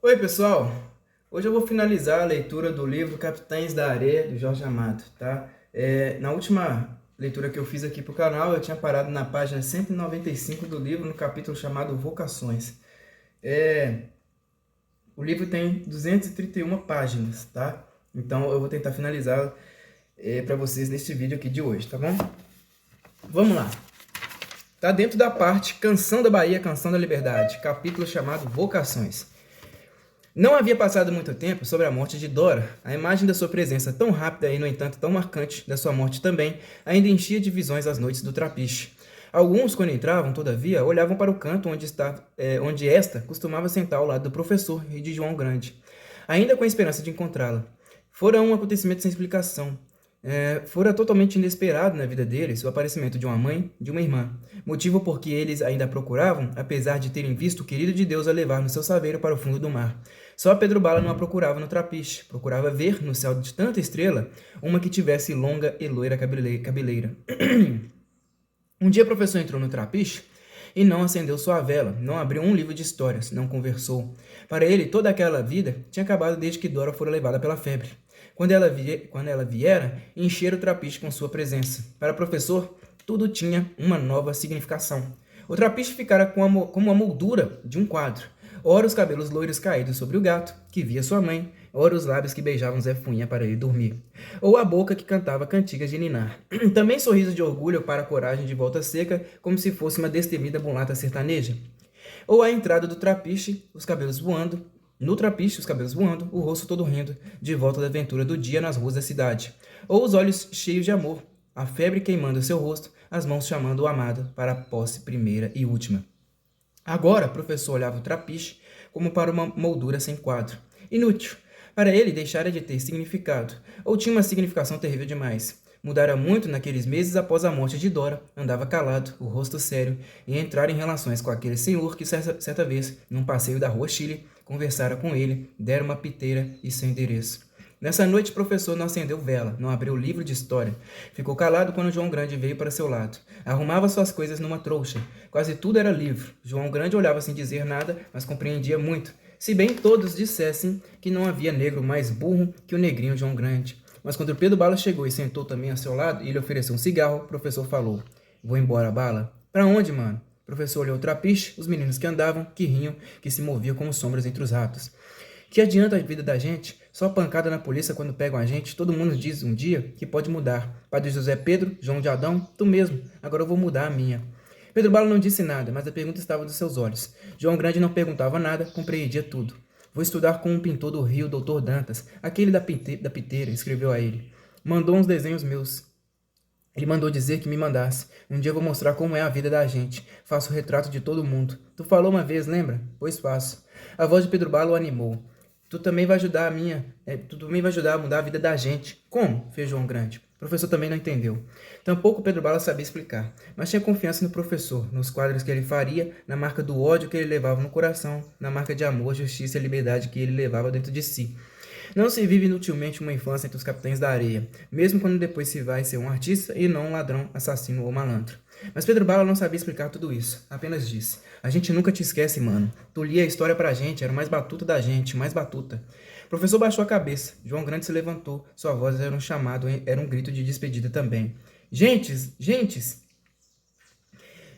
Oi, pessoal! Hoje eu vou finalizar a leitura do livro Capitães da Areia, do Jorge Amado, tá? Na última leitura que eu fiz aqui para o canal, eu tinha parado na página 195 do livro, no capítulo chamado Vocações. O livro tem 231 páginas, tá? Então eu vou tentar finalizar para vocês neste vídeo aqui de hoje, tá bom? Vamos lá! Tá dentro da parte Canção da Bahia, Canção da Liberdade, capítulo chamado Vocações. Não havia passado muito tempo sobre a morte de Dora. A imagem da sua presença tão rápida e, no entanto, tão marcante, da sua morte também, ainda enchia de visões as noites do trapiche. Alguns, quando entravam, todavia, olhavam para o canto onde esta costumava sentar ao lado do professor e de João Grande, ainda com a esperança de encontrá-la. Fora um acontecimento sem explicação. Fora totalmente inesperado na vida deles o aparecimento de uma mãe, de uma irmã, motivo por que eles ainda a procuravam, apesar de terem visto o querido de Deus a levar no seu saveiro para o fundo do mar. Só Pedro Bala não a procurava no trapiche, procurava ver, no céu de tanta estrela, uma que tivesse longa e loira cabeleira. Um dia o professor entrou no trapiche e não acendeu sua vela, não abriu um livro de histórias, não conversou. Para ele, toda aquela vida tinha acabado desde que Dora fora levada pela febre. Quando ela viera, encher o trapiche com sua presença. Para o professor, tudo tinha uma nova significação. O trapiche ficara como a moldura de um quadro. Ora os cabelos loiros caídos sobre o gato, que via sua mãe, ora os lábios que beijavam Zé Fuinha para ele dormir, ou a boca que cantava cantigas de ninar. Também sorriso de orgulho para a coragem de volta seca, como se fosse uma destemida mulata sertaneja. Ou a entrada do trapiche, os cabelos voando, no trapiche, os cabelos voando, o rosto todo rindo, de volta da aventura do dia nas ruas da cidade. Ou os olhos cheios de amor, a febre queimando seu rosto, as mãos chamando o amado para a posse primeira e última. Agora, o professor olhava o trapiche como para uma moldura sem quadro. Inútil. Para ele, deixara de ter significado, ou tinha uma significação terrível demais. Mudara muito naqueles meses após a morte de Dora, andava calado, o rosto sério, e entrara em relações com aquele senhor que certa vez, num passeio da rua Chile, conversara com ele, dera uma piteira e seu endereço. Nessa noite, o professor não acendeu vela, não abriu livro de história. Ficou calado quando João Grande veio para seu lado. Arrumava suas coisas numa trouxa. Quase tudo era livro. João Grande olhava sem dizer nada, mas compreendia muito. Se bem todos dissessem que não havia negro mais burro que o negrinho João Grande. Mas quando Pedro Bala chegou e sentou também ao seu lado e lhe ofereceu um cigarro, o professor falou: "Vou embora, Bala." "Pra onde, mano?" O professor olhou o trapiche, os meninos que andavam, que riam, que se moviam como sombras entre os ratos. Que adianta a vida da gente? Só pancada na polícia quando pegam a gente. Todo mundo diz um dia que pode mudar. Padre José Pedro, João de Adão, tu mesmo. Agora eu vou mudar a minha. Pedro Bala não disse nada, mas a pergunta estava dos seus olhos. João Grande não perguntava nada, compreendia tudo. "Vou estudar com um pintor do Rio, Dr. Dantas, aquele da piteira", escreveu a ele. "Mandou uns desenhos meus. Ele mandou dizer que me mandasse. Um dia eu vou mostrar como é a vida da gente. Faço o retrato de todo mundo. Tu falou uma vez, lembra? Pois faço." A voz de Pedro Bala o animou. Tu também vai ajudar a mudar a vida da gente." "Como?" fez João Grande. O professor também não entendeu. Tampouco Pedro Bala sabia explicar, mas tinha confiança no professor, nos quadros que ele faria, na marca do ódio que ele levava no coração, na marca de amor, justiça e liberdade que ele levava dentro de si. Não se vive inutilmente uma infância entre os capitães da areia, mesmo quando depois se vai ser um artista e não um ladrão, assassino ou malandro. Mas Pedro Bala não sabia explicar tudo isso, apenas disse: "A gente nunca te esquece, mano. Tu lia a história pra gente, era o mais batuta da gente, mais batuta." O professor baixou a cabeça. João Grande se levantou, sua voz era um chamado, era um grito de despedida também. "Gentes, gentes!"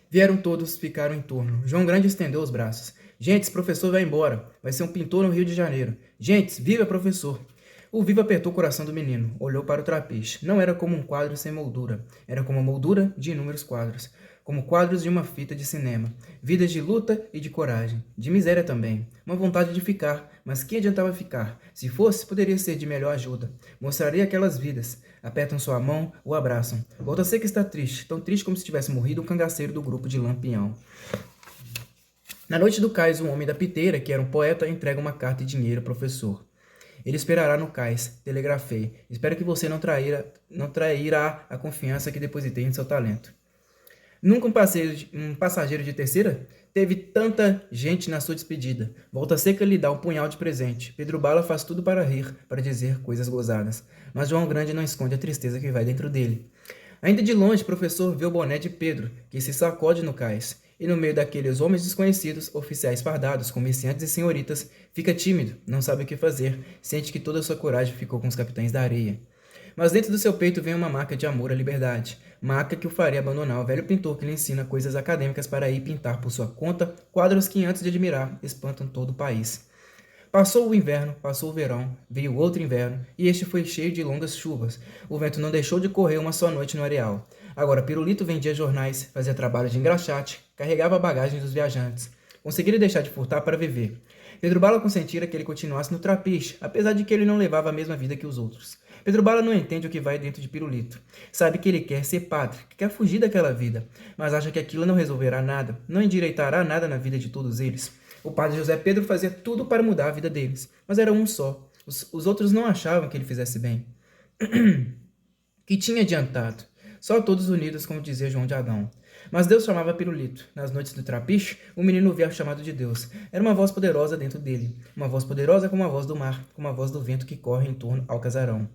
Vieram todos, ficaram em torno. João Grande estendeu os braços. "Gentes, professor vai embora. Vai ser um pintor no Rio de Janeiro. Gentes, viva professor!" O vivo apertou o coração do menino. Olhou para o trapiche. Não era como um quadro sem moldura. Era como a moldura de inúmeros quadros. Como quadros de uma fita de cinema. Vidas de luta e de coragem. De miséria também. Uma vontade de ficar. Mas que adiantava ficar? Se fosse, poderia ser de melhor ajuda. Mostraria aquelas vidas. Apertam sua mão, o abraçam. Volta a ser que está triste. Tão triste como se tivesse morrido um cangaceiro do grupo de Lampião. Na noite do cais, um homem da piteira, que era um poeta, entrega uma carta e dinheiro ao professor. "Ele esperará no cais. Telegrafei. Espero que você não trairá a confiança que depositei em seu talento." Nunca um passageiro de terceira teve tanta gente na sua despedida. Volta Seca lhe dá um punhal de presente. Pedro Bala faz tudo para rir, para dizer coisas gozadas. Mas João Grande não esconde a tristeza que vai dentro dele. Ainda de longe, o professor vê o boné de Pedro, que se sacode no cais. E no meio daqueles homens desconhecidos, oficiais fardados, comerciantes e senhoritas, fica tímido, não sabe o que fazer, sente que toda a sua coragem ficou com os capitães da areia. Mas dentro do seu peito vem uma marca de amor à liberdade, marca que o faria abandonar o velho pintor que lhe ensina coisas acadêmicas para ir pintar por sua conta quadros que, antes de admirar, espantam todo o país. Passou o inverno, passou o verão, veio outro inverno, e este foi cheio de longas chuvas. O vento não deixou de correr uma só noite no areal. Agora Pirulito vendia jornais, fazia trabalho de engraxate, carregava a bagagem dos viajantes. Conseguira deixar de furtar para viver. Pedro Bala consentira que ele continuasse no trapiche, apesar de que ele não levava a mesma vida que os outros. Pedro Bala não entende o que vai dentro de Pirulito. Sabe que ele quer ser padre, que quer fugir daquela vida, mas acha que aquilo não resolverá nada, não endireitará nada na vida de todos eles. O padre José Pedro fazia tudo para mudar a vida deles, mas era um só. Os outros não achavam que ele fizesse bem. Que tinha adiantado. Só todos unidos, como dizia João de Adão. Mas Deus chamava Pirulito. Nas noites do trapiche, o menino ouvia o chamado de Deus. Era uma voz poderosa dentro dele. Uma voz poderosa como a voz do mar, como a voz do vento que corre em torno ao casarão.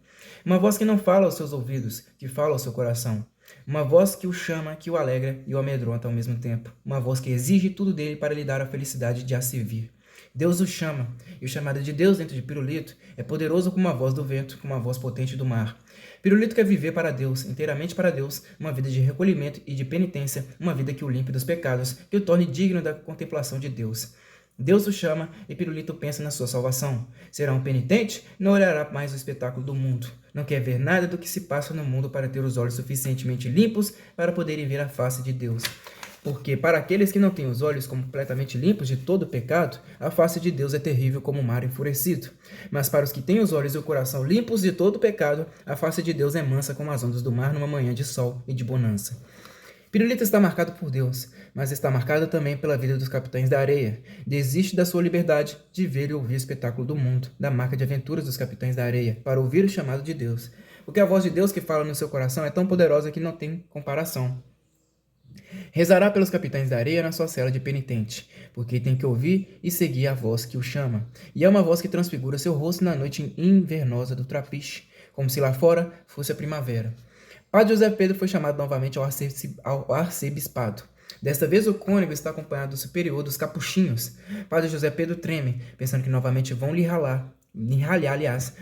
Uma voz que não fala aos seus ouvidos, que fala ao seu coração. Uma voz que o chama, que o alegra e o amedronta ao mesmo tempo. Uma voz que exige tudo dele para lhe dar a felicidade de a servir. Deus o chama, e o chamado de Deus dentro de Pirulito é poderoso como a voz do vento, como a voz potente do mar. Pirulito quer viver para Deus, inteiramente para Deus, uma vida de recolhimento e de penitência, uma vida que o limpe dos pecados, que o torne digno da contemplação de Deus. Deus o chama e Pirulito pensa na sua salvação. Será um penitente? Não olhará mais o espetáculo do mundo. Não quer ver nada do que se passa no mundo para ter os olhos suficientemente limpos para poderem ver a face de Deus. Porque para aqueles que não têm os olhos completamente limpos de todo o pecado, a face de Deus é terrível como o mar enfurecido. Mas para os que têm os olhos e o coração limpos de todo o pecado, a face de Deus é mansa como as ondas do mar numa manhã de sol e de bonança. Pirulito está marcado por Deus, mas está marcado também pela vida dos capitães da areia. Desiste da sua liberdade de ver e ouvir o espetáculo do mundo, da marca de aventuras dos capitães da areia, para ouvir o chamado de Deus. Porque a voz de Deus que fala no seu coração é tão poderosa que não tem comparação. Rezará pelos capitães da areia na sua cela de penitente, porque tem que ouvir e seguir a voz que o chama. E é uma voz que transfigura seu rosto na noite invernosa do trapiche, como se lá fora fosse a primavera. Padre José Pedro foi chamado novamente ao arcebispado. Desta vez o cônego está acompanhado do superior dos capuchinhos. Padre José Pedro treme, pensando que novamente vão lhe ralhar,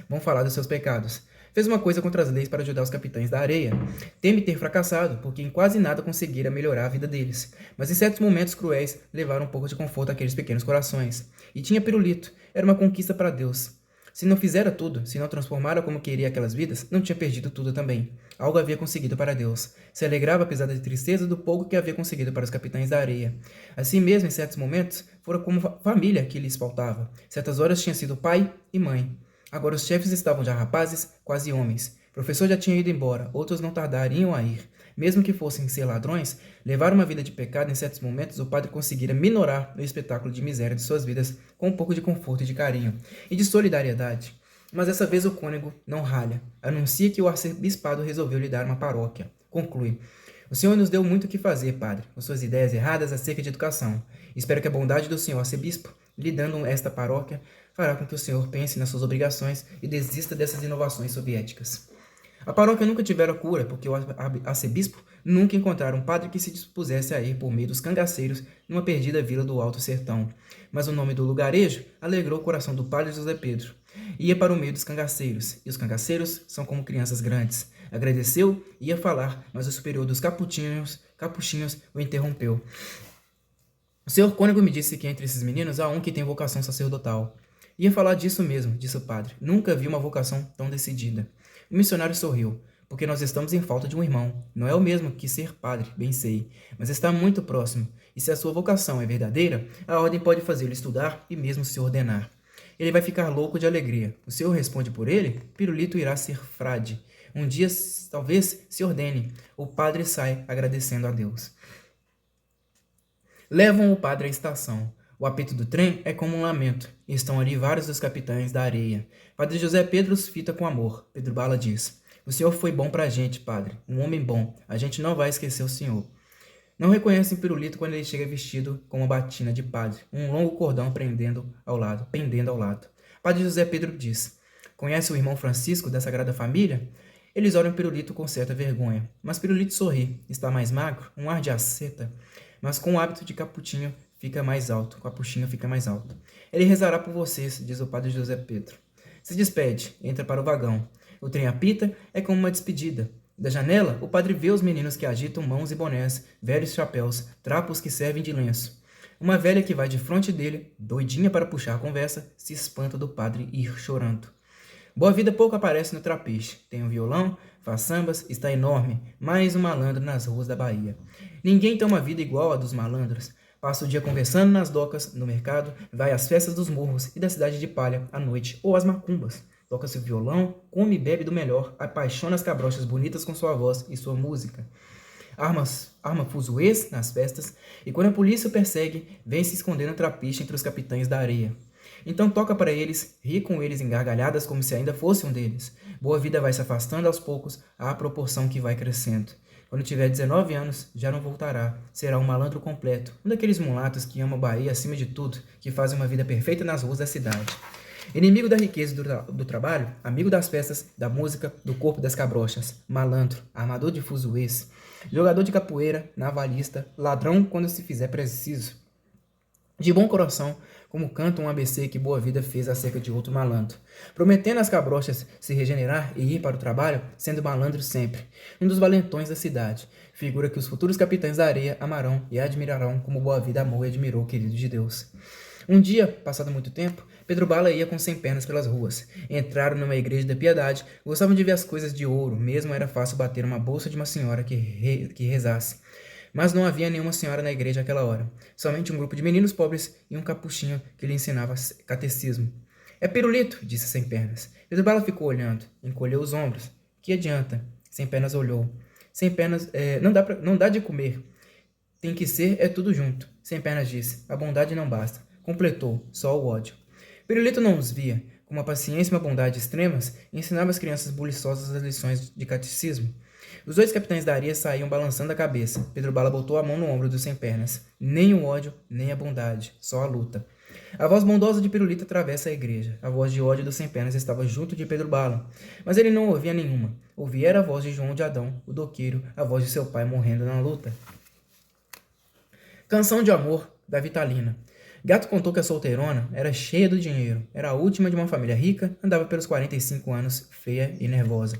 vão falar dos seus pecados. Fez uma coisa contra as leis para ajudar os capitães da areia. Teme ter fracassado, porque em quase nada conseguira melhorar a vida deles. Mas em certos momentos cruéis, levaram um pouco de conforto àqueles pequenos corações. E tinha Pirulito. Era uma conquista para Deus. Se não fizera tudo, se não transformara como queria aquelas vidas, não tinha perdido tudo também. Algo havia conseguido para Deus. Se alegrava, apesar da tristeza, do pouco que havia conseguido para os capitães da areia. Assim mesmo, em certos momentos, fora como família que lhes faltava. Certas horas tinha sido pai e mãe. Agora os chefes estavam já rapazes, quase homens. O professor já tinha ido embora, outros não tardariam a ir. Mesmo que fossem ser ladrões, levar uma vida de pecado em certos momentos, o padre conseguira minorar o espetáculo de miséria de suas vidas com um pouco de conforto e de carinho, e de solidariedade. Mas dessa vez o cônego não ralha. Anuncia que o arcebispado resolveu lhe dar uma paróquia. Conclui. O Senhor nos deu muito o que fazer, padre, com suas ideias erradas acerca de educação. Espero que a bondade do Senhor arcebispo, lhe dando esta paróquia, fará com que o Senhor pense nas suas obrigações e desista dessas inovações soviéticas. A paróquia nunca tivera cura, porque o arcebispo nunca encontrara um padre que se dispusesse a ir por meio dos cangaceiros numa perdida vila do Alto Sertão. Mas o nome do lugarejo alegrou o coração do padre José Pedro. Ia para o meio dos cangaceiros, e os cangaceiros são como crianças grandes. Agradeceu e ia falar, mas o superior dos capuchinhos o interrompeu. O senhor cônego me disse que entre esses meninos há um que tem vocação sacerdotal. Ia falar disso mesmo, disse o padre. Nunca vi uma vocação tão decidida. O missionário sorriu, porque nós estamos em falta de um irmão. Não é o mesmo que ser padre, bem sei, mas está muito próximo. E se a sua vocação é verdadeira, a ordem pode fazê-lo estudar e mesmo se ordenar. Ele vai ficar louco de alegria. O senhor responde por ele? Pirulito irá ser frade. Um dia, talvez, se ordene. O padre sai agradecendo a Deus. Levam o padre à estação. O apito do trem é como um lamento. Estão ali vários dos capitães da areia. Padre José Pedro os fita com amor. Pedro Bala diz: o senhor foi bom pra gente, padre. Um homem bom. A gente não vai esquecer o senhor. Não reconhecem Pirulito quando ele chega vestido com uma batina de padre, um longo cordão pendendo ao lado. Padre José Pedro diz: conhece o irmão Francisco da Sagrada Família? Eles olham Pirulito com certa vergonha, mas Pirulito sorri. Está mais magro, um ar de asceta. mas com o hábito de capuchinho fica mais alto. Capuchinho fica mais alto. Ele rezará por vocês, diz o padre José Pedro. Se despede, entra para o vagão. O trem apita, é como uma despedida. Da janela, o padre vê os meninos que agitam mãos e bonés, velhos chapéus, trapos que servem de lenço. Uma velha que vai de frente dele, doidinha para puxar a conversa, se espanta do padre ir chorando. Boa Vida pouco aparece no trapiche. Tem um violão, faz sambas, está enorme, mais um malandro nas ruas da Bahia. Ninguém tem uma vida igual a dos malandros. Passa o dia conversando nas docas, no mercado, vai às festas dos morros e da cidade de Palha, à noite, ou às macumbas. Toca seu violão, come e bebe do melhor, apaixona as cabrochas bonitas com sua voz e sua música. Arma fuzuês nas festas, e quando a polícia o persegue, vem se esconder no trapiche entre os capitães da areia. Então toca para eles, ri com eles em gargalhadas como se ainda fosse um deles. Boa Vida vai se afastando aos poucos, à proporção que vai crescendo. Quando tiver 19 anos, já não voltará. Será um malandro completo, um daqueles mulatos que amam Bahia acima de tudo, que fazem uma vida perfeita nas ruas da cidade. Inimigo da riqueza e do trabalho, amigo das festas, da música, do corpo das cabrochas, malandro, armador de fuzuês, jogador de capoeira, navalhista, ladrão quando se fizer preciso. De bom coração, como canta um ABC que Boa Vida fez acerca de outro malandro, prometendo às cabrochas se regenerar e ir para o trabalho, sendo malandro sempre, um dos valentões da cidade, figura que os futuros capitães da areia amarão e admirarão como Boa Vida amou e admirou o querido de Deus. Um dia, passado muito tempo, Pedro Bala ia com 100 pernas pelas ruas. Entraram numa igreja da piedade, gostavam de ver as coisas de ouro, mesmo era fácil bater uma bolsa de uma senhora que rezasse. Mas não havia nenhuma senhora na igreja àquela hora, somente um grupo de meninos pobres e um capuchinho que lhe ensinava catecismo. É pirulito, disse Sem Pernas. Pedro Bala ficou olhando, encolheu os ombros. Que adianta? Sem Pernas olhou. Sem Pernas, não dá de comer. Tem que ser, é tudo junto. Sem Pernas disse, a bondade não basta. Completou, só o ódio. Pirulito não os via. Com uma paciência e uma bondade extremas, ensinava as crianças buliçosas as lições de catecismo. Os dois capitães da areia saíam balançando a cabeça. Pedro Bala botou a mão no ombro dos Sem Pernas. Nem o ódio, nem a bondade, só a luta. A voz bondosa de Pirulito atravessa a igreja. A voz de ódio dos Sem Pernas estava junto de Pedro Bala. Mas ele não ouvia nenhuma. Ouvia era a voz de João de Adão, o doqueiro, a voz de seu pai morrendo na luta. Canção de amor, da Vitalina. Gato contou que a solteirona era cheia do dinheiro, era a última de uma família rica, andava pelos 45 anos, feia e nervosa.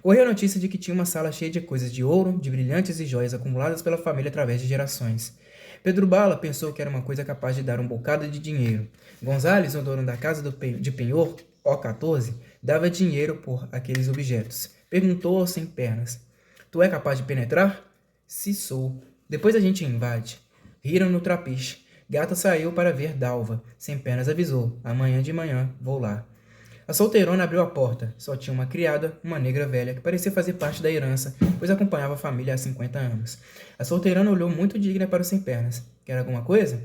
Correu a notícia de que tinha uma sala cheia de coisas de ouro, de brilhantes e joias acumuladas pela família através de gerações. Pedro Bala pensou que era uma coisa capaz de dar um bocado de dinheiro. Gonzales, o dono da casa de penhor, O14, dava dinheiro por aqueles objetos. Perguntou aos Sem Pernas, tu é capaz de penetrar? Se sou. Depois a gente invade. Riram no trapiche. Gata saiu para ver Dalva. Sem Pernas avisou. Amanhã de manhã vou lá. A solteirona abriu a porta. Só tinha uma criada, uma negra velha, que parecia fazer parte da herança, pois acompanhava a família há 50 anos. A solteirona olhou muito digna para o Sem Pernas. Quer alguma coisa?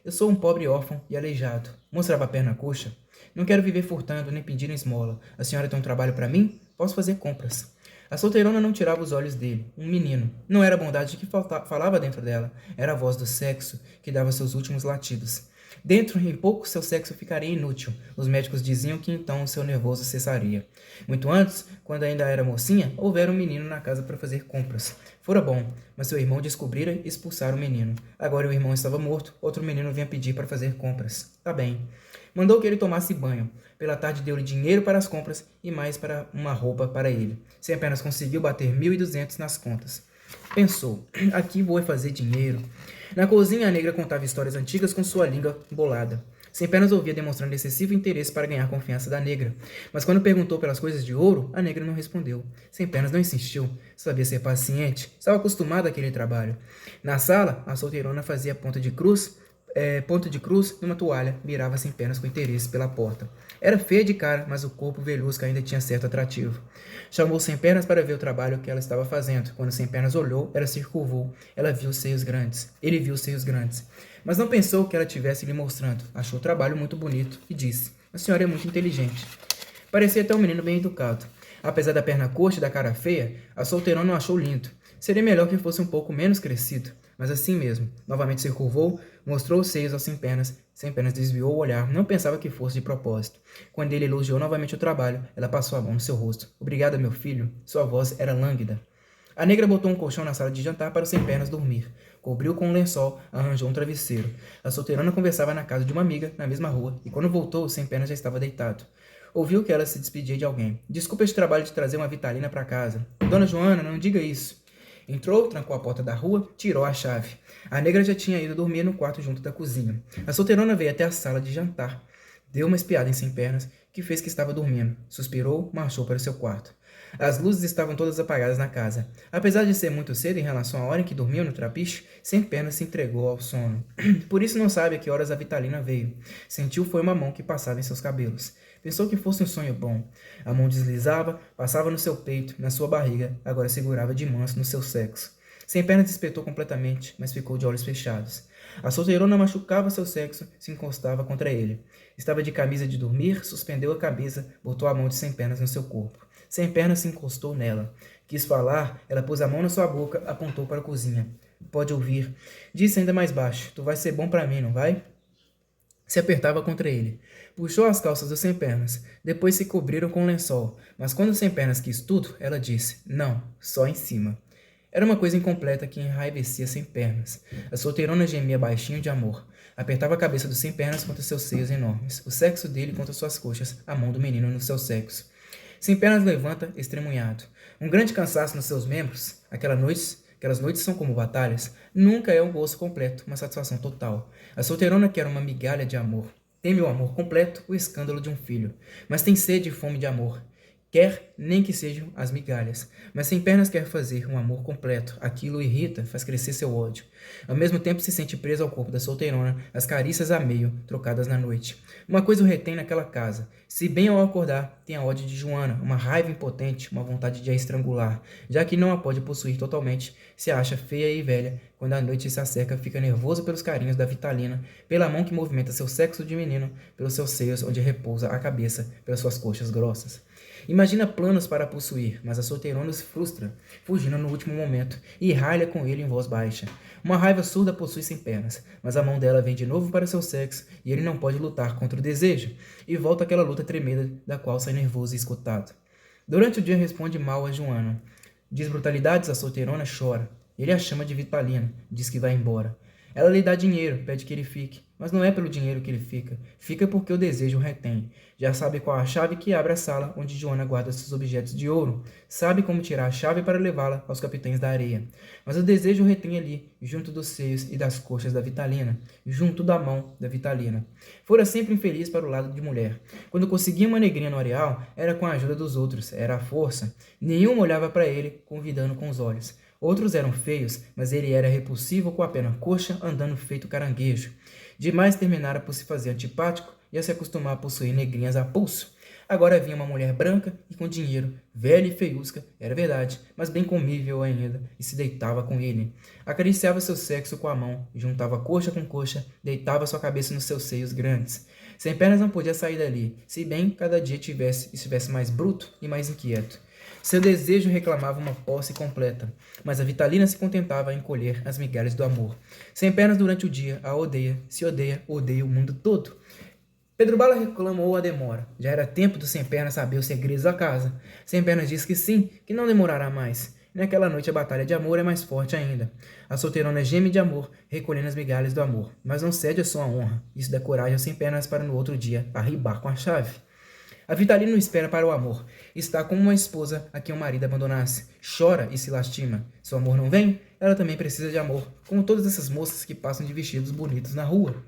Eu sou um pobre órfão e aleijado. Mostrava a perna coxa. Não quero viver furtando nem pedindo esmola. A senhora tem um trabalho para mim? Posso fazer compras. A solteirona não tirava os olhos dele. Um menino. Não era a bondade que falava dentro dela. Era a voz do sexo que dava seus últimos latidos. Dentro, em pouco, seu sexo ficaria inútil. Os médicos diziam que então o seu nervoso cessaria. Muito antes, quando ainda era mocinha, houvera um menino na casa para fazer compras. Fora bom, mas seu irmão descobrira e expulsara o menino. Agora o irmão estava morto, outro menino vinha pedir para fazer compras. Tá bem. Mandou que ele tomasse banho. Pela tarde deu-lhe dinheiro para as compras e mais para uma roupa para ele. Sem apenas conseguiu bater 1.200 nas contas. Pensou, aqui vou fazer dinheiro. Na cozinha, a negra contava histórias antigas com sua língua bolada. Sem Pernas ouvia demonstrando excessivo interesse para ganhar confiança da negra. Mas quando perguntou pelas coisas de ouro, a negra não respondeu. Sem Pernas não insistiu. Sabia ser paciente. Estava acostumado àquele trabalho. Na sala, a solteirona fazia ponto de cruz numa toalha, mirava Sem Pernas com interesse pela porta. Era feia de cara, mas o corpo velhusco ainda tinha certo atrativo. Chamou Sem Pernas para ver o trabalho que ela estava fazendo. Quando Sem Pernas olhou, ela se curvou. Ele viu os seios grandes. Mas não pensou que ela estivesse lhe mostrando. Achou o trabalho muito bonito e disse, a senhora é muito inteligente. Parecia até um menino bem educado. Apesar da perna coxa e da cara feia, a solteirona o achou lindo. Seria melhor que fosse um pouco menos crescido. Mas assim mesmo. Novamente se curvou, mostrou os seios aos Sem Pernas. Sem Pernas desviou o olhar, não pensava que fosse de propósito. Quando ele elogiou novamente o trabalho, ela passou a mão no seu rosto. Obrigada, meu filho. Sua voz era lânguida. A negra botou um colchão na sala de jantar para o Sem Pernas dormir. Cobriu com um lençol, arranjou um travesseiro. A solteirona conversava na casa de uma amiga, na mesma rua, e quando voltou, o Sem Pernas já estava deitado. Ouviu que ela se despedia de alguém. Desculpa este trabalho de trazer uma Vitalina para casa. Dona Joana, não diga isso. Entrou, trancou a porta da rua, tirou a chave. A negra já tinha ido dormir no quarto junto da cozinha. A solteirona veio até a sala de jantar. Deu uma espiada em Sem Pernas, que fez que estava dormindo. Suspirou, marchou para o seu quarto. As luzes estavam todas apagadas na casa. Apesar de ser muito cedo em relação à hora em que dormiam no trapiche, Sem Pernas se entregou ao sono. Por isso não sabe a que horas a Vitalina veio. Sentiu foi uma mão que passava em seus cabelos. Pensou que fosse um sonho bom. A mão deslizava, passava no seu peito, na sua barriga, agora segurava de manso no seu sexo. Sem Pernas despertou completamente, mas ficou de olhos fechados. A solteirona machucava seu sexo, se encostava contra ele. Estava de camisa de dormir, suspendeu a cabeça, botou a mão de Sem Pernas no seu corpo. Sem Pernas se encostou nela. Quis falar, ela pôs a mão na sua boca, apontou para a cozinha. Pode ouvir. Disse ainda mais baixo, tu vai ser bom para mim, não vai? Se apertava contra ele. Puxou as calças do Sem Pernas. Depois se cobriram com um lençol. Mas quando o Sem Pernas quis tudo, ela disse, não, só em cima. Era uma coisa incompleta que enraivecia Sem Pernas. A solteirona gemia baixinho de amor. Apertava a cabeça do Sem Pernas contra seus seios enormes. O sexo dele contra suas coxas, a mão do menino no seu sexo. Sem Pernas levanta, estremunhado. Um grande cansaço nos seus membros. Aquelas noites são como batalhas. Nunca é um gozo completo, uma satisfação total. A solteirona quer uma migalha de amor. Teme o amor completo, o escândalo de um filho. Mas tem sede e fome de amor. Quer nem que sejam as migalhas, mas Sem Pernas quer fazer um amor completo. Aquilo irrita, faz crescer seu ódio. Ao mesmo tempo se sente preso ao corpo da solteirona, as carícias a meio, trocadas na noite. Uma coisa o retém naquela casa. Se bem ao acordar, tem a ódio de Joana, uma raiva impotente, uma vontade de a estrangular. Já que não a pode possuir totalmente, se acha feia e velha. Quando a noite se acerca, fica nervoso pelos carinhos da Vitalina, pela mão que movimenta seu sexo de menino, pelos seus seios onde repousa a cabeça, pelas suas coxas grossas. Imagina planos para a possuir, mas a solteirona se frustra, fugindo no último momento, e ralha com ele em voz baixa. Uma raiva surda possui Sem Pernas, mas a mão dela vem de novo para seu sexo, e ele não pode lutar contra o desejo, e volta àquela luta tremenda da qual sai nervoso e esgotado. Durante o dia responde mal a Joana. Diz brutalidades, a solteirona chora. Ele a chama de Vitalina, diz que vai embora. Ela lhe dá dinheiro, pede que ele fique, mas não é pelo dinheiro que ele fica. Fica porque o desejo o retém. Já sabe qual a chave que abre a sala onde Joana guarda seus objetos de ouro. Sabe como tirar a chave para levá-la aos capitães da areia. Mas o desejo o retém ali, junto dos seios e das coxas da Vitalina, junto da mão da Vitalina. Fora sempre infeliz para o lado de mulher. Quando conseguia uma negrinha no areal, era com a ajuda dos outros, era a força. Nenhum olhava para ele, convidando com os olhos. Outros eram feios, mas ele era repulsivo com a perna coxa, andando feito caranguejo. Demais terminara por se fazer antipático e a se acostumar a possuir negrinhas a pulso. Agora vinha uma mulher branca e com dinheiro, velha e feiusca, era verdade, mas bem comível ainda, e se deitava com ele. Acariciava seu sexo com a mão, juntava coxa com coxa, deitava sua cabeça nos seus seios grandes. Sem Pernas não podia sair dali, se bem cada dia estivesse mais bruto e mais inquieto. Seu desejo reclamava uma posse completa, mas a Vitalina se contentava em colher as migalhas do amor. Sem Pernas durante o dia a odeia, se odeia, odeia o mundo todo. Pedro Bala reclamou a demora. Já era tempo do Sem Pernas saber os segredos da casa. Sem Pernas disse que sim, que não demorará mais. E naquela noite a batalha de amor é mais forte ainda. A solteirona geme de amor, recolhendo as migalhas do amor, mas não cede a sua honra. Isso dá coragem ao Sem Pernas para no outro dia arribar com a chave. A Vitalina não espera para o amor. Está como uma esposa a quem o marido abandonasse. Chora e se lastima. Se o amor não vem, ela também precisa de amor, como todas essas moças que passam de vestidos bonitos na rua.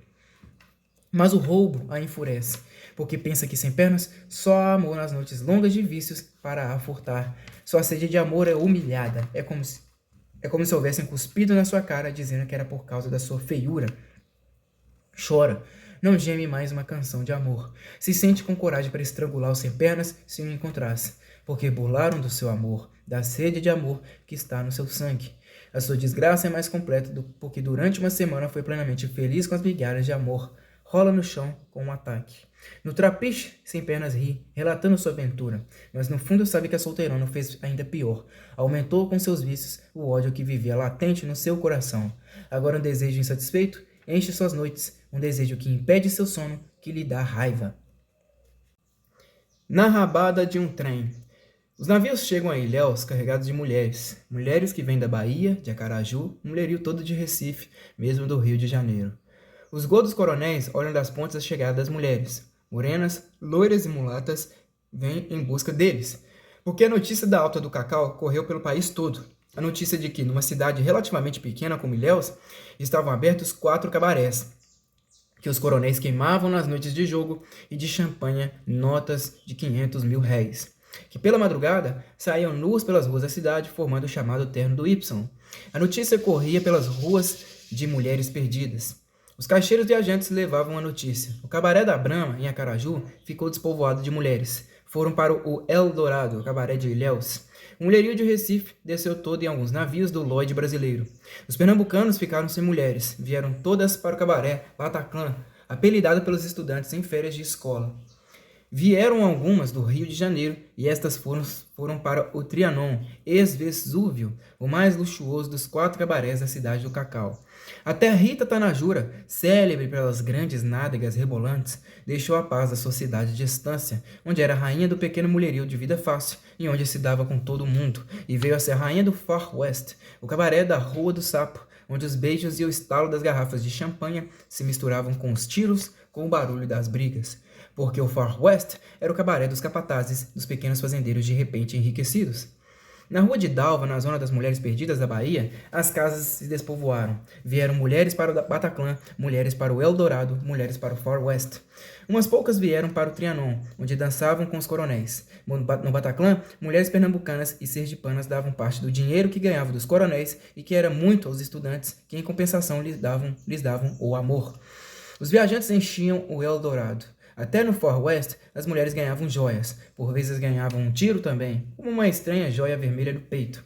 Mas o roubo a enfurece, porque pensa que Sem Pernas só há amor nas noites longas de vícios para a furtar. Sua sede de amor é humilhada. É como se houvessem cuspido na sua cara, dizendo que era por causa da sua feiura. Chora. Não geme mais uma canção de amor. Se sente com coragem para estrangular o Sem Pernas se o encontrasse, porque burlaram do seu amor, da sede de amor que está no seu sangue. A sua desgraça é mais completa porque durante uma semana foi plenamente feliz com as migalhas de amor. Rola no chão com um ataque. No trapiche, Sem Pernas ri, relatando sua aventura, mas no fundo sabe que a solteirona fez ainda pior. Aumentou com seus vícios o ódio que vivia latente no seu coração. Agora um desejo insatisfeito enche suas noites, um desejo que impede seu sono, que lhe dá raiva. Na rabada de um trem. Os navios chegam a Ilhéus carregados de mulheres, mulheres que vêm da Bahia, de Acaraju, um mulherio todo de Recife, mesmo do Rio de Janeiro. Os godos coronéis olham das pontes a chegada das mulheres, morenas, loiras e mulatas, vêm em busca deles, porque a notícia da alta do cacau correu pelo país todo. A notícia de que, numa cidade relativamente pequena como Ilhéus, estavam abertos 4 cabarés, que os coronéis queimavam nas noites de jogo e de champanhe notas de 500 mil réis, que pela madrugada saíam nus pelas ruas da cidade, formando o chamado terno do Y. A notícia corria pelas ruas de mulheres perdidas. Os caixeiros viajantes levavam a notícia. O cabaré da Brama, em Acaraju, ficou despovoado de mulheres. Foram para o Eldorado, o cabaré de Ilhéus. O mulherio de Recife desceu todo em alguns navios do Lloyd brasileiro. Os pernambucanos ficaram sem mulheres. Vieram todas para o cabaré Bataclan, apelidado pelos estudantes em férias de escola. Vieram algumas do Rio de Janeiro e estas foram para o Trianon, ex-Vesúvio, o mais luxuoso dos 4 cabarés da cidade do Cacau. Até Rita Tanajura, célebre pelas grandes nádegas rebolantes, deixou a paz da sociedade de estância, onde era rainha do pequeno mulherio de vida fácil e onde se dava com todo mundo, e veio a ser rainha do Far West, o cabaré da Rua do Sapo, onde os beijos e o estalo das garrafas de champanhe se misturavam com os tiros, com o barulho das brigas. Porque o Far West era o cabaré dos capatazes, dos pequenos fazendeiros de repente enriquecidos. Na rua de Dalva, na zona das mulheres perdidas da Bahia, as casas se despovoaram. Vieram mulheres para o Bataclan, mulheres para o Eldorado, mulheres para o Far West. Umas poucas vieram para o Trianon, onde dançavam com os coronéis. No Bataclan, mulheres pernambucanas e sergipanas davam parte do dinheiro que ganhavam dos coronéis e que era muito aos estudantes, que em compensação lhes davam o amor. Os viajantes enchiam o Eldorado. Até no Far West, as mulheres ganhavam joias. Por vezes ganhavam um tiro também, como uma estranha joia vermelha no peito.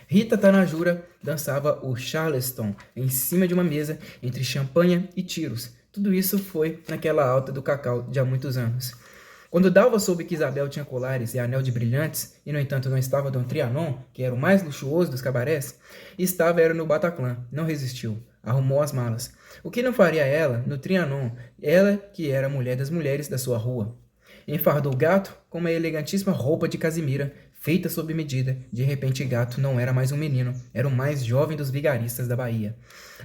Rita Tanajura dançava o Charleston em cima de uma mesa entre champanhe e tiros. Tudo isso foi naquela alta do Cacau de há muitos anos. Quando Dalva soube que Isabel tinha colares e anel de brilhantes, e no entanto não estava no Trianon, que era o mais luxuoso dos cabarés, era no Bataclan, não resistiu. Arrumou as malas. O que não faria ela no Trianon, ela que era a mulher das mulheres da sua rua? Enfardou Gato com uma elegantíssima roupa de casimira, feita sob medida. De repente Gato não era mais um menino, era o mais jovem dos vigaristas da Bahia.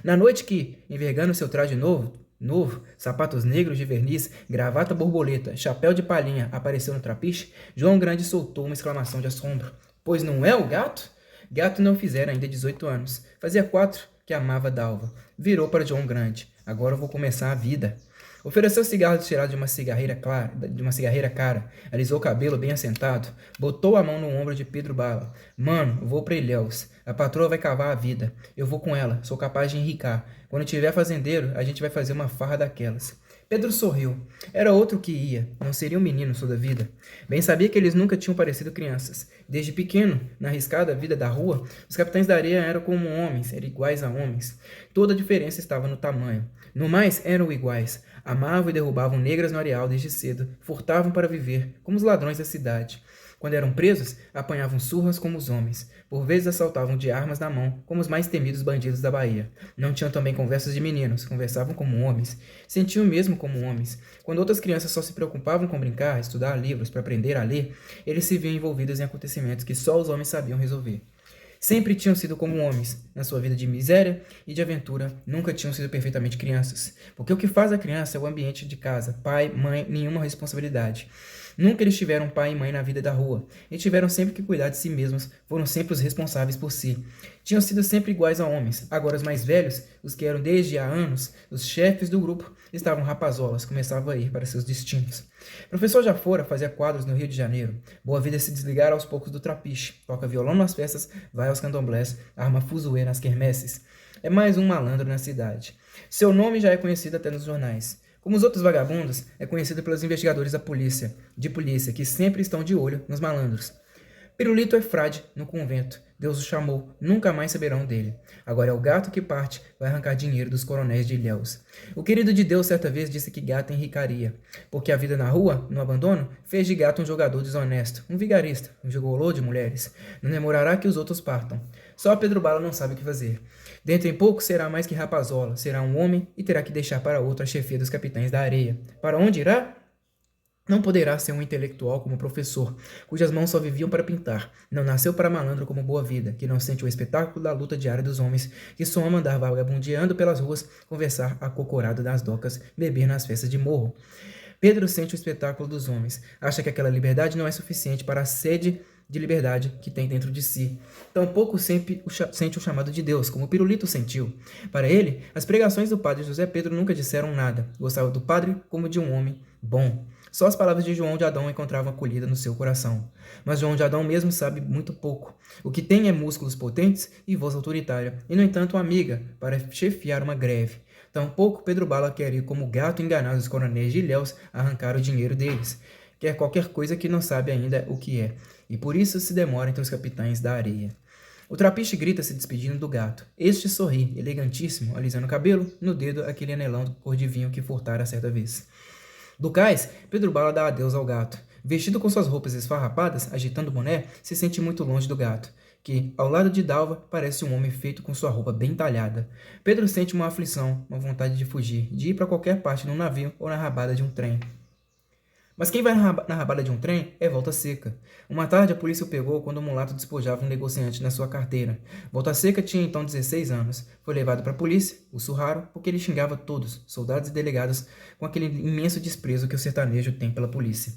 Na noite que, envergando seu traje novo, sapatos negros de verniz, gravata borboleta, chapéu de palhinha, apareceu no trapiche, João Grande soltou uma exclamação de assombro. Pois não é o Gato? Gato não fizera ainda 18 anos. Fazia 4 que amava Dalva. Virou para João Grande. Agora eu vou começar a vida. Ofereceu cigarro cheirado de uma cigarreira cara, alisou o cabelo bem assentado, botou a mão no ombro de Pedro Bala. Mano, vou pra Ilhéus. A patroa vai cavar a vida. Eu vou com ela, sou capaz de enricar. Quando tiver fazendeiro, a gente vai fazer uma farra daquelas. Pedro sorriu. Era outro que ia. Não seria um menino toda a vida. Bem sabia que eles nunca tinham parecido crianças. Desde pequeno, na arriscada vida da rua, os capitães da areia eram como homens, eram iguais a homens. Toda a diferença estava no tamanho. No mais, eram iguais. Amavam e derrubavam negras no areal desde cedo. Furtavam para viver, como os ladrões da cidade. Quando eram presos, apanhavam surras como os homens. Por vezes assaltavam de armas na mão, como os mais temidos bandidos da Bahia. Não tinham também conversas de meninos, conversavam como homens. Sentiam mesmo como homens. Quando outras crianças só se preocupavam com brincar, estudar livros para aprender a ler, eles se viam envolvidos em acontecimentos que só os homens sabiam resolver. Sempre tinham sido como homens, na sua vida de miséria e de aventura, nunca tinham sido perfeitamente crianças. Porque o que faz a criança é o ambiente de casa, pai, mãe, nenhuma responsabilidade. Nunca eles tiveram pai e mãe na vida da rua, e tiveram sempre que cuidar de si mesmos, foram sempre os responsáveis por si. Tinham sido sempre iguais a homens, agora os mais velhos, os que eram desde há anos, os chefes do grupo, estavam rapazolas, começavam a ir para seus destinos. Professor Jafora fazia quadros no Rio de Janeiro. Boa vida se desligar aos poucos do trapiche, toca violão nas festas, vai aos candomblés, arma fuzuê nas quermesses. É mais um malandro na cidade. Seu nome já é conhecido até nos jornais. Como os outros vagabundos, é conhecido pelos investigadores da polícia, que sempre estão de olho nos malandros. Pirulito é frade no convento. Deus o chamou, nunca mais saberão dele. Agora é o gato que parte, vai arrancar dinheiro dos coronéis de Ilhéus. O querido de Deus certa vez disse que gato enricaria, porque a vida na rua, no abandono, fez de gato um jogador desonesto, um vigarista, um gigolô de mulheres. Não demorará que os outros partam. Só Pedro Bala não sabe o que fazer. Dentro em pouco será mais que rapazola, será um homem e terá que deixar para outro a chefia dos capitães da areia. Para onde irá? Não poderá ser um intelectual como o professor, cujas mãos só viviam para pintar. Não nasceu para malandro como Boa Vida, que não sente o espetáculo da luta diária dos homens, que só ama andar vagabundeando pelas ruas, conversar acocorado nas docas, beber nas festas de morro. Pedro sente o espetáculo dos homens, acha que aquela liberdade não é suficiente para a sede de liberdade que tem dentro de si. Tampouco sente o chamado de Deus, como Pirulito sentiu. Para ele, as pregações do padre José Pedro nunca disseram nada. Gostava do padre como de um homem bom. Só as palavras de João de Adão encontravam acolhida no seu coração. Mas João de Adão mesmo sabe muito pouco. O que tem é músculos potentes e voz autoritária, e no entanto uma amiga para chefiar uma greve. Tampouco Pedro Bala quer ir como gato enganar os coronéis de Ilhéus arrancar o dinheiro deles. Quer qualquer coisa que não sabe ainda o que é, e por isso se demora entre os capitães da areia. O trapiche grita se despedindo do gato. Este sorri, elegantíssimo, alisando o cabelo, no dedo aquele anelão cor de vinho que furtara certa vez. Do cais, Pedro Bala dá adeus ao gato. Vestido com suas roupas esfarrapadas, agitando o boné, se sente muito longe do gato, que, ao lado de Dalva, parece um homem feito com sua roupa bem talhada. Pedro sente uma aflição, uma vontade de fugir, de ir para qualquer parte num navio ou na rabada de um trem. Mas quem vai na rabada de um trem é Volta Seca. Uma tarde a polícia o pegou quando o mulato despojava um negociante na sua carteira. Volta Seca tinha então 16 anos. Foi levado para a polícia, o surraram, porque ele xingava todos, soldados e delegados, com aquele imenso desprezo que o sertanejo tem pela polícia.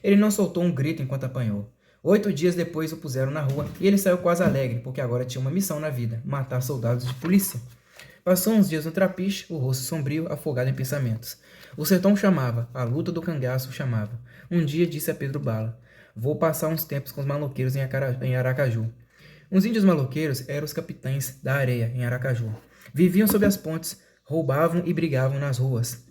Ele não soltou um grito enquanto apanhou. 8 dias depois o puseram na rua e ele saiu quase alegre, porque agora tinha uma missão na vida, matar soldados de polícia. Passou uns dias no trapiche, o rosto sombrio, afogado em pensamentos. O sertão chamava, a luta do cangaço chamava. Um dia disse a Pedro Bala: vou passar uns tempos com os maloqueiros em Aracaju. Os índios maloqueiros eram os capitães da areia, em Aracaju. Viviam sob as pontes, roubavam e brigavam nas ruas.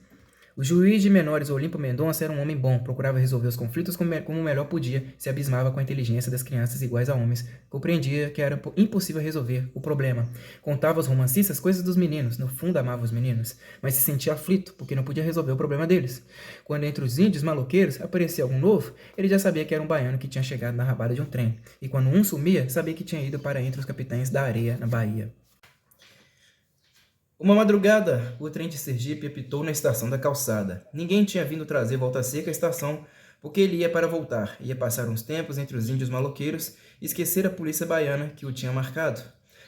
O juiz de menores Olimpo Mendonça era um homem bom, procurava resolver os conflitos como melhor podia, se abismava com a inteligência das crianças iguais a homens, compreendia que era impossível resolver o problema. Contava aos romancistas coisas dos meninos, no fundo amava os meninos, mas se sentia aflito, porque não podia resolver o problema deles. Quando entre os índios maloqueiros aparecia algum novo, ele já sabia que era um baiano que tinha chegado na rabada de um trem, e quando um sumia, sabia que tinha ido para entre os capitães da areia, na Bahia. Uma madrugada, o trem de Sergipe apitou na estação da calçada. Ninguém tinha vindo trazer Volta Seca à estação, porque ele ia para voltar, ia passar uns tempos entre os índios maloqueiros e esquecer a polícia baiana que o tinha marcado.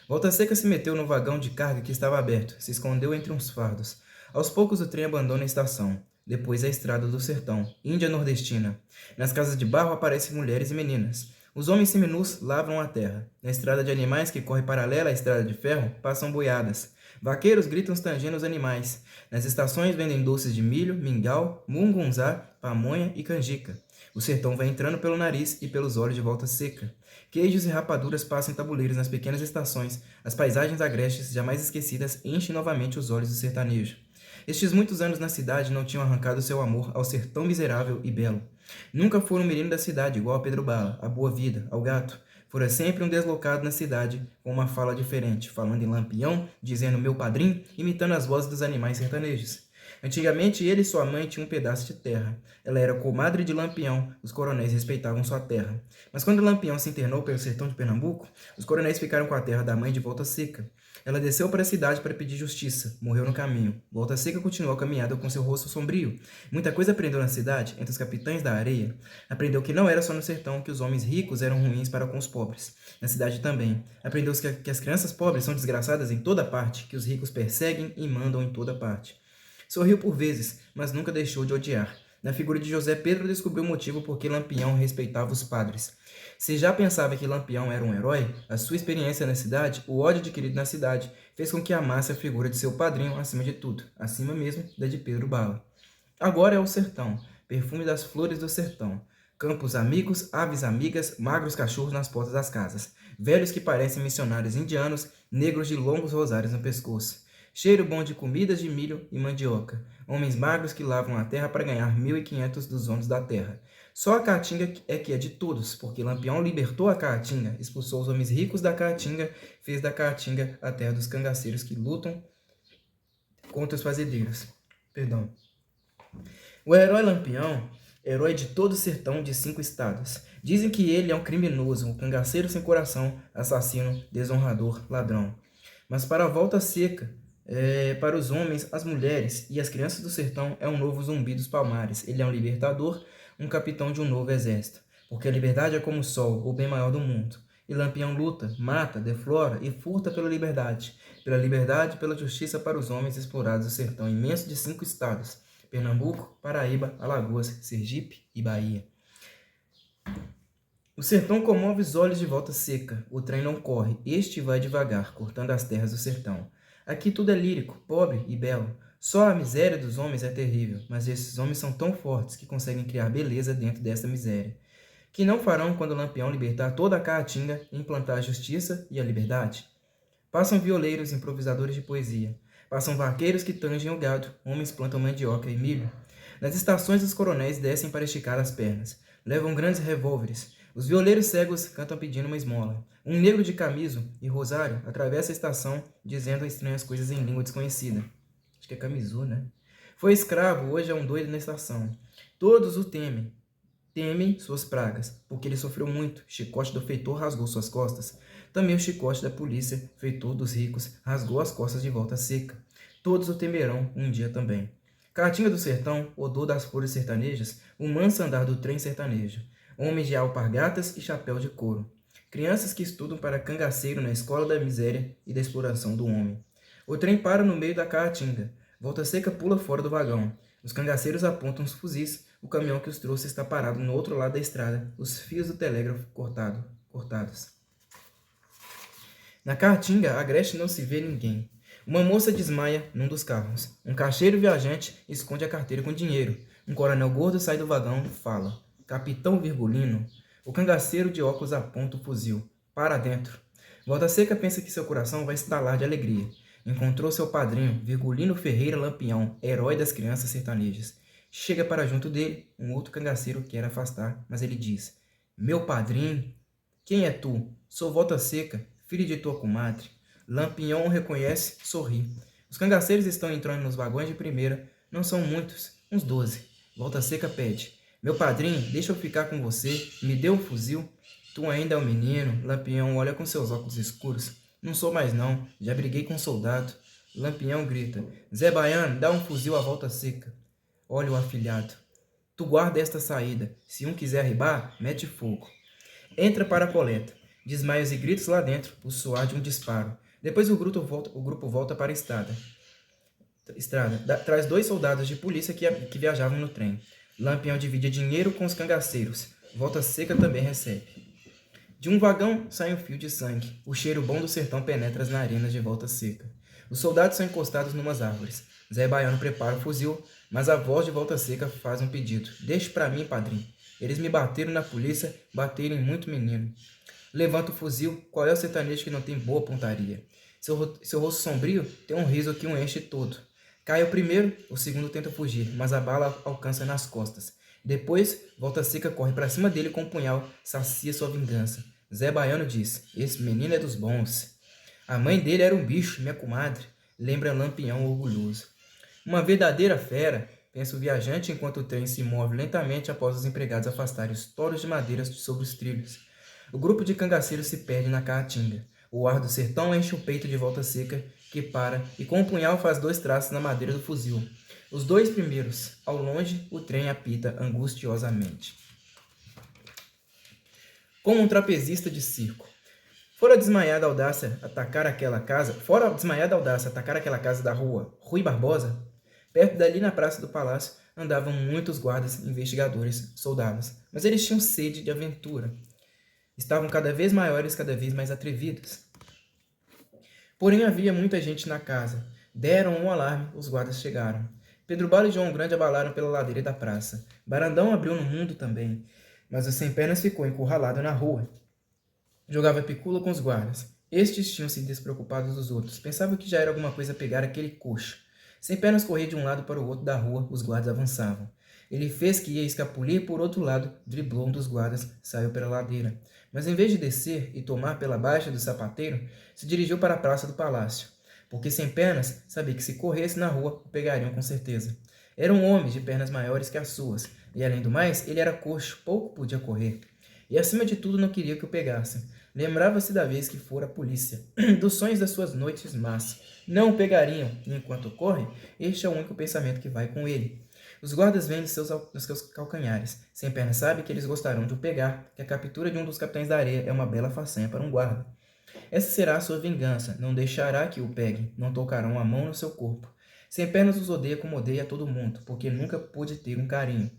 Volta Seca se meteu no vagão de carga que estava aberto, se escondeu entre uns fardos. Aos poucos o trem abandona a estação. Depois a estrada do sertão, Índia nordestina. Nas casas de barro aparecem mulheres e meninas. Os homens seminus lavram a terra. Na estrada de animais que corre paralela à estrada de ferro, passam boiadas. Vaqueiros gritam tangendo os animais. Nas estações vendem doces de milho, mingau, mungunzá, pamonha e canjica. O sertão vai entrando pelo nariz e pelos olhos de Volta Seca. Queijos e rapaduras passam em tabuleiros nas pequenas estações. As paisagens agrestes, jamais esquecidas, enchem novamente os olhos do sertanejo. Estes muitos anos na cidade não tinham arrancado seu amor ao ser tão miserável e belo. Nunca foi um menino da cidade igual a Pedro Bala, a Boa Vida, ao gato. Fora sempre um deslocado na cidade, com uma fala diferente, falando em Lampião, dizendo meu padrinho, imitando as vozes dos animais sertanejos. Antigamente ele e sua mãe tinham um pedaço de terra. Ela era comadre de Lampião, os coronéis respeitavam sua terra. Mas quando Lampião se internou pelo sertão de Pernambuco, os coronéis ficaram com a terra da mãe de Volta Seca. Ela desceu para a cidade para pedir justiça, morreu no caminho. Volta Seca continuou a caminhada com seu rosto sombrio. Muita coisa aprendeu na cidade, entre os capitães da areia. Aprendeu que não era só no sertão que os homens ricos eram ruins para com os pobres. Na cidade também. Aprendeu que as crianças pobres são desgraçadas em toda parte, que os ricos perseguem e mandam em toda parte. Sorriu por vezes, mas nunca deixou de odiar. Na figura de José Pedro descobriu o motivo por que Lampião respeitava os padres. Se já pensava que Lampião era um herói, a sua experiência na cidade, o ódio adquirido na cidade, fez com que amasse a figura de seu padrinho acima de tudo, acima mesmo da de Pedro Bala. Agora é o sertão, perfume das flores do sertão. Campos amigos, aves amigas, magros cachorros nas portas das casas. Velhos que parecem missionários indianos, negros de longos rosários no pescoço. Cheiro bom de comidas de milho e mandioca. Homens magros que lavam a terra para ganhar 1.500 dos donos da terra. Só a Caatinga é que é de todos, porque Lampião libertou a Caatinga, expulsou os homens ricos da Caatinga, fez da Caatinga a terra dos cangaceiros que lutam contra os fazendeiros. Perdão. O herói Lampião, herói de todo o sertão de 5 estados. Dizem que ele é um criminoso, um cangaceiro sem coração, assassino, desonrador, ladrão. Mas para a Volta Seca, para os homens, as mulheres e as crianças do sertão, é um novo Zumbi dos Palmares. Ele é um libertador, um capitão de um novo exército, porque a liberdade é como o sol, o bem maior do mundo. E Lampião luta, mata, deflora e furta pela liberdade e pela justiça para os homens explorados do sertão imenso de 5 estados, Pernambuco, Paraíba, Alagoas, Sergipe e Bahia. O sertão comove os olhos de Volta Seca, o trem não corre, este vai devagar, cortando as terras do sertão. Aqui tudo é lírico, pobre e belo. Só a miséria dos homens é terrível, mas esses homens são tão fortes que conseguem criar beleza dentro desta miséria. Que não farão quando o Lampião libertar toda a Caatinga e implantar a justiça e a liberdade? Passam violeiros, improvisadores de poesia. Passam vaqueiros que tangem o gado, homens plantam mandioca e milho. Nas estações os coronéis descem para esticar as pernas. Levam grandes revólveres. Os violeiros cegos cantam pedindo uma esmola. Um negro de camiso e rosário atravessa a estação dizendo estranhas coisas em língua desconhecida. Acho que é camisu, né? Foi escravo, hoje é um doido na estação. Todos o temem. Temem suas pragas, porque ele sofreu muito. Chicote do feitor rasgou suas costas. Também o chicote da polícia, feitor dos ricos, rasgou as costas de Volta Seca. Todos o temerão um dia também. Caatinga do sertão, odor das flores sertanejas, o manso andar do trem sertanejo. Homens de alpargatas e chapéu de couro. Crianças que estudam para cangaceiro na escola da miséria e da exploração do homem. O trem para no meio da Caatinga. Volta Seca pula fora do vagão. Os cangaceiros apontam os fuzis. O caminhão que os trouxe está parado no outro lado da estrada, os fios do telégrafo cortados. Na Caatinga, agreste não se vê ninguém. Uma moça desmaia num dos carros. Um caixeiro viajante esconde a carteira com dinheiro. Um coronel gordo sai do vagão e fala. Capitão Virgulino. O cangaceiro de óculos aponta o fuzil. Para dentro. Volta Seca pensa que seu coração vai estalar de alegria. Encontrou seu padrinho, Virgulino Ferreira Lampião, herói das crianças sertanejas. Chega para junto dele, um outro cangaceiro quer afastar, mas ele diz, meu padrinho, quem é tu? Sou Volta Seca, filho de tua comadre. Lampião o reconhece, sorri. Os cangaceiros estão entrando nos vagões de primeira, não são muitos, uns 12. Volta Seca pede, meu padrinho, deixa eu ficar com você, me dê um fuzil. Tu ainda é um menino, Lampião olha com seus óculos escuros. Não sou mais não, já briguei com um soldado. Lampião grita, Zé Baiano, dá um fuzil à Volta Seca. Olha o afilhado. Tu guarda esta saída. Se um quiser arribar, mete fogo. Entra para a coleta. Desmaios e gritos lá dentro, o soar de um disparo. Depois o grupo volta para a estrada. Traz 2 soldados de polícia que viajavam no trem. Lampião divide dinheiro com os cangaceiros. Volta Seca também recebe. De um vagão sai um fio de sangue. O cheiro bom do sertão penetra as narinas de Volta Seca. Os soldados são encostados numas árvores. Zé Baiano prepara o fuzil, mas a voz de Volta Seca faz um pedido. Deixe para mim, padrinho. Eles me bateram na polícia, bateram em muito menino. Levanta o fuzil, qual é o sertanejo que não tem boa pontaria? Seu rosto sombrio tem um riso que o enche todo. Cai o primeiro, o segundo tenta fugir, mas a bala alcança nas costas. Depois, Volta Seca corre para cima dele com um punhal, sacia sua vingança. Zé Baiano diz, esse menino é dos bons. A mãe dele era um bicho, minha comadre, lembra Lampião orgulhoso. Uma verdadeira fera, pensa o viajante enquanto o trem se move lentamente após os empregados afastarem os toros de madeira sobre os trilhos. O grupo de cangaceiros se perde na Caatinga. O ar do sertão enche o peito de Volta Seca, que para e com um punhal faz 2 traços na madeira do fuzil. Os 2 primeiros, ao longe, o trem apita angustiosamente. Como um trapezista de circo. Fora desmaiada audácia atacar aquela casa da rua Rui Barbosa, perto dali na praça do palácio andavam muitos guardas, investigadores, soldados, mas eles tinham sede de aventura. Estavam cada vez maiores, cada vez mais atrevidos. Porém havia muita gente na casa. Deram um alarme, os guardas chegaram. Pedro Bala e João Grande abalaram pela ladeira da praça. Barandão abriu no mundo também, mas o Sem Pernas ficou encurralado na rua. Jogava picula com os guardas. Estes tinham-se despreocupados dos outros. Pensavam que já era alguma coisa pegar aquele coxo. Sem Pernas corria de um lado para o outro da rua, os guardas avançavam. Ele fez que ia escapulir por outro lado, driblou um dos guardas, saiu pela ladeira. Mas em vez de descer e tomar pela baixa do sapateiro, se dirigiu para a praça do palácio. Porque Sem Pernas sabia que se corresse na rua, o pegariam com certeza. Era um homem de pernas maiores que as suas, e além do mais, ele era coxo, pouco podia correr. E acima de tudo não queria que o pegassem. Lembrava-se da vez que fora a polícia, dos sonhos das suas noites más. Não o pegariam, e enquanto corre, este é o único pensamento que vai com ele. Os guardas vêm nos seus calcanhares. Sem perna sabe que eles gostarão de o pegar, que a captura de um dos capitães da areia é uma bela façanha para um guarda. Essa será a sua vingança. Não deixará que o peguem, não tocarão a mão no seu corpo. Sem pernas os odeia como odeia a todo mundo, porque nunca pôde ter um carinho.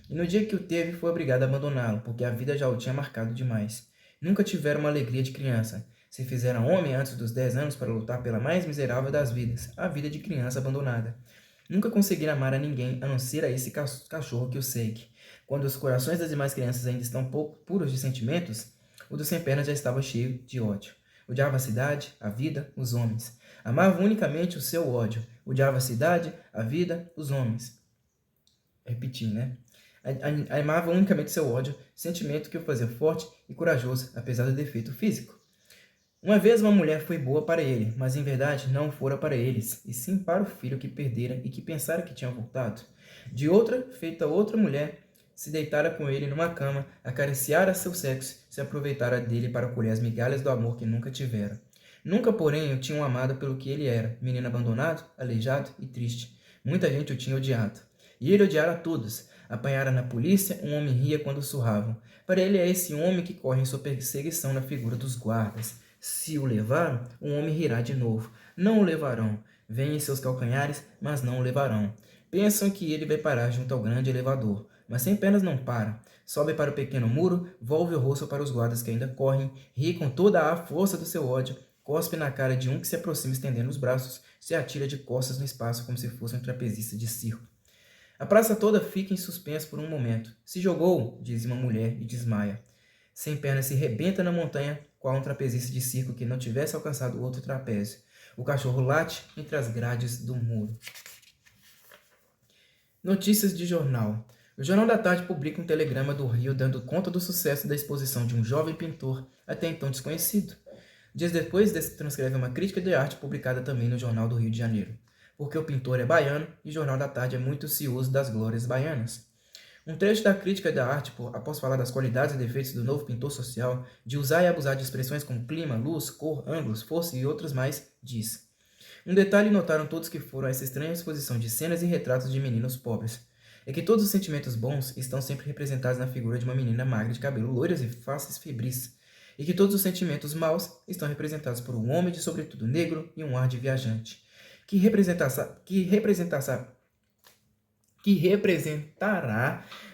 E no dia que o teve, foi obrigado a abandoná-lo, porque a vida já o tinha marcado demais. Nunca tiveram uma alegria de criança. Se fizeram homem antes dos 10 anos para lutar pela mais miserável das vidas, a vida de criança abandonada. Nunca conseguiram amar a ninguém, a não ser a esse cachorro que o segue. Quando os corações das demais crianças ainda estão pouco puros de sentimentos, o do sem pernas já estava cheio de ódio. Odiava a cidade, a vida, os homens. Amava unicamente o seu ódio. Odiava a cidade, a vida, os homens. Repetir, né? Amava unicamente seu ódio, sentimento que o fazia forte e corajoso, apesar do defeito físico. Uma vez uma mulher foi boa para ele, mas em verdade não fora para eles, e sim para o filho que perdera e que pensara que tinha voltado. De outra, feita outra mulher, se deitara com ele numa cama, acariciara seu sexo, se aproveitara dele para colher as migalhas do amor que nunca tivera. Nunca, porém, o tinham amado pelo que ele era, menino abandonado, aleijado e triste. Muita gente o tinha odiado. E ele odiara a todos. Apanhara na polícia, um homem ria quando surravam. Para ele é esse homem que corre em sua perseguição na figura dos guardas. Se o levaram, um homem rirá de novo. Não o levarão. Vêm em seus calcanhares, mas não o levarão. Pensam que ele vai parar junto ao grande elevador, mas sem pernas não para. Sobe para o pequeno muro, volve o rosto para os guardas que ainda correm, ri com toda a força do seu ódio, cospe na cara de um que se aproxima estendendo os braços, se atira de costas no espaço como se fosse um trapezista de circo. A praça toda fica em suspenso por um momento. Se jogou, diz uma mulher e desmaia. Sem pernas se rebenta na montanha, qual um trapezista de circo que não tivesse alcançado outro trapézio. O cachorro late entre as grades do muro. Notícias de jornal. O Jornal da Tarde publica um telegrama do Rio dando conta do sucesso da exposição de um jovem pintor, até então desconhecido. Dias depois, transcreve uma crítica de arte publicada também no Jornal do Rio de Janeiro. Porque o pintor é baiano e o Jornal da Tarde é muito cioso das glórias baianas. Um trecho da crítica da arte, após falar das qualidades e defeitos do novo pintor social, de usar e abusar de expressões como clima, luz, cor, ângulos, força e outras mais, diz: um detalhe notaram todos que foram a essa estranha exposição de cenas e retratos de meninos pobres. É que todos os sentimentos bons estão sempre representados na figura de uma menina magra de cabelo loiros e faces febris. E que todos os sentimentos maus estão representados por um homem de sobretudo negro e um ar de viajante. Que representará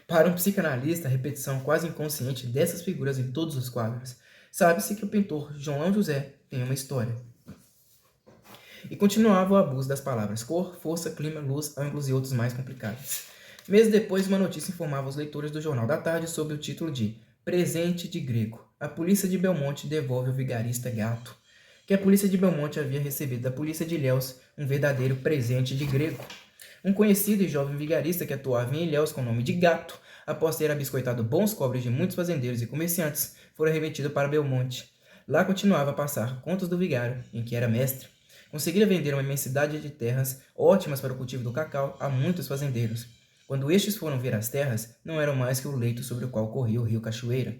para um psicanalista a repetição quase inconsciente dessas figuras em todos os quadros. Sabe-se que o pintor João José tem uma história. E continuava o abuso das palavras cor, força, clima, luz, ângulos e outros mais complicados. Meses depois, uma notícia informava os leitores do Jornal da Tarde sob o título de Presente de Greco. A polícia de Belmonte devolve o vigarista gato. Que a polícia de Belmonte havia recebido da polícia de Ilhéus um verdadeiro presente de Greco. Um conhecido e jovem vigarista que atuava em Ilhéus com o nome de Gato, após ter abiscoitado bons cobres de muitos fazendeiros e comerciantes, fora remetido para Belmonte. Lá continuava a passar contos do vigário, em que era mestre. Conseguira vender uma imensidade de terras ótimas para o cultivo do cacau a muitos fazendeiros. Quando estes foram ver as terras, não eram mais que o leito sobre o qual corria o rio Cachoeira.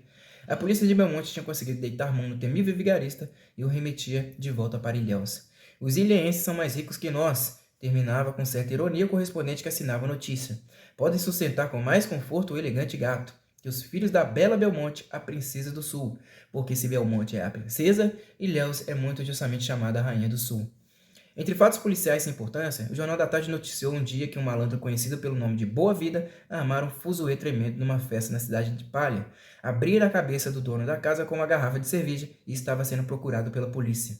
A polícia de Belmonte tinha conseguido deitar mão no temível vigarista e o remetia de volta para Ilhéus. Os ilhéenses são mais ricos que nós, terminava com certa ironia o correspondente que assinava a notícia. Podem sustentar com mais conforto o elegante gato, que os filhos da bela Belmonte, a princesa do sul, porque se Belmonte é a princesa, Ilhéus é muito justamente chamada a rainha do sul. Entre fatos policiais sem importância, o Jornal da Tarde noticiou um dia que um malandro conhecido pelo nome de Boa Vida armara um fuzuê tremendo numa festa na cidade de Palha, abrira a cabeça do dono da casa com uma garrafa de cerveja e estava sendo procurado pela polícia.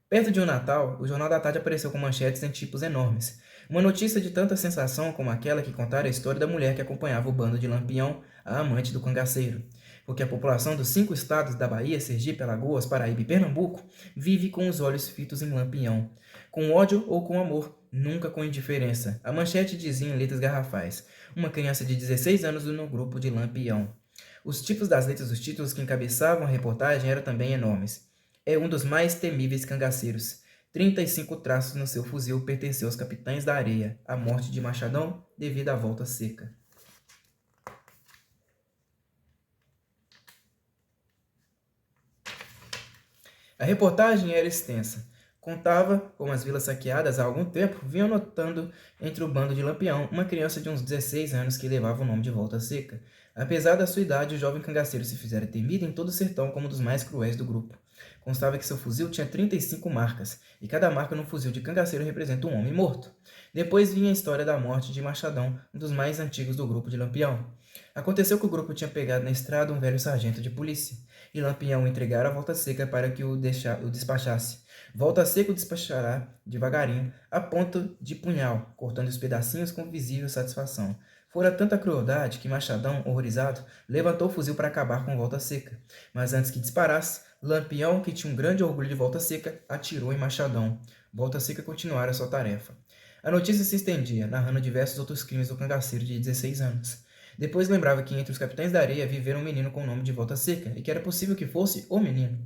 Perto de um Natal, o Jornal da Tarde apareceu com manchetes em tipos enormes. Uma notícia de tanta sensação como aquela que contara a história da mulher que acompanhava o bando de Lampião, a amante do cangaceiro. Porque a população dos 5 estados da Bahia, Sergipe, Alagoas, Paraíba e Pernambuco vive com os olhos fitos em Lampião. Com ódio ou com amor, nunca com indiferença. A manchete dizia em letras garrafais: uma criança de 16 anos no grupo de Lampião. Os tipos das letras dos títulos que encabeçavam a reportagem eram também enormes. É um dos mais temíveis cangaceiros. 35 traços no seu fuzil pertenceu aos capitães da areia. A morte de Machadão devido à volta seca. A reportagem era extensa. Contava como as vilas saqueadas há algum tempo vinham notando entre o bando de Lampião uma criança de uns 16 anos que levava o nome de Volta Seca. Apesar da sua idade, o jovem cangaceiro se fizera temido em todo o sertão como um dos mais cruéis do grupo. Constava que seu fuzil tinha 35 marcas, e cada marca no fuzil de cangaceiro representa um homem morto. Depois vinha a história da morte de Machadão, um dos mais antigos do grupo de Lampião. Aconteceu que o grupo tinha pegado na estrada um velho sargento de polícia, e Lampião entregara a Volta Seca para que o despachasse. Volta Seca o despachará devagarinho, a ponto de punhal, cortando os pedacinhos com visível satisfação. Fora tanta crueldade que Machadão, horrorizado, levantou o fuzil para acabar com Volta Seca. Mas antes que disparasse, Lampião, que tinha um grande orgulho de Volta Seca, atirou em Machadão. Volta Seca continuara sua tarefa. A notícia se estendia, narrando diversos outros crimes do cangaceiro de 16 anos. Depois lembrava que entre os capitães da areia vivera um menino com o nome de Volta Seca, e que era possível que fosse o menino.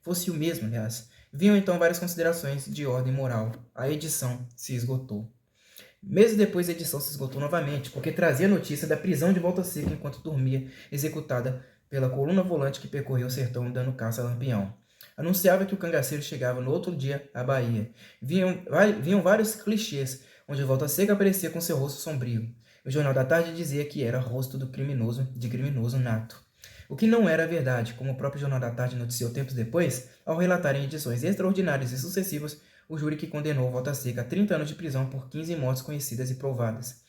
Fosse o mesmo, aliás. Vinham então várias considerações de ordem moral. A edição se esgotou. Meses depois, a edição se esgotou novamente, porque trazia a notícia da prisão de Volta Seca enquanto dormia, executada pela coluna volante que percorreu o sertão dando caça a Lampião. Anunciava que o cangaceiro chegava no outro dia à Bahia. Vinham vários clichês, onde Volta Seca aparecia com seu rosto sombrio. O Jornal da Tarde dizia que era rosto de criminoso nato. O que não era verdade, como o próprio Jornal da Tarde noticiou tempos depois, ao relatar em edições extraordinárias e sucessivas o júri que condenou Volta Seca a 30 anos de prisão por 15 mortes conhecidas e provadas.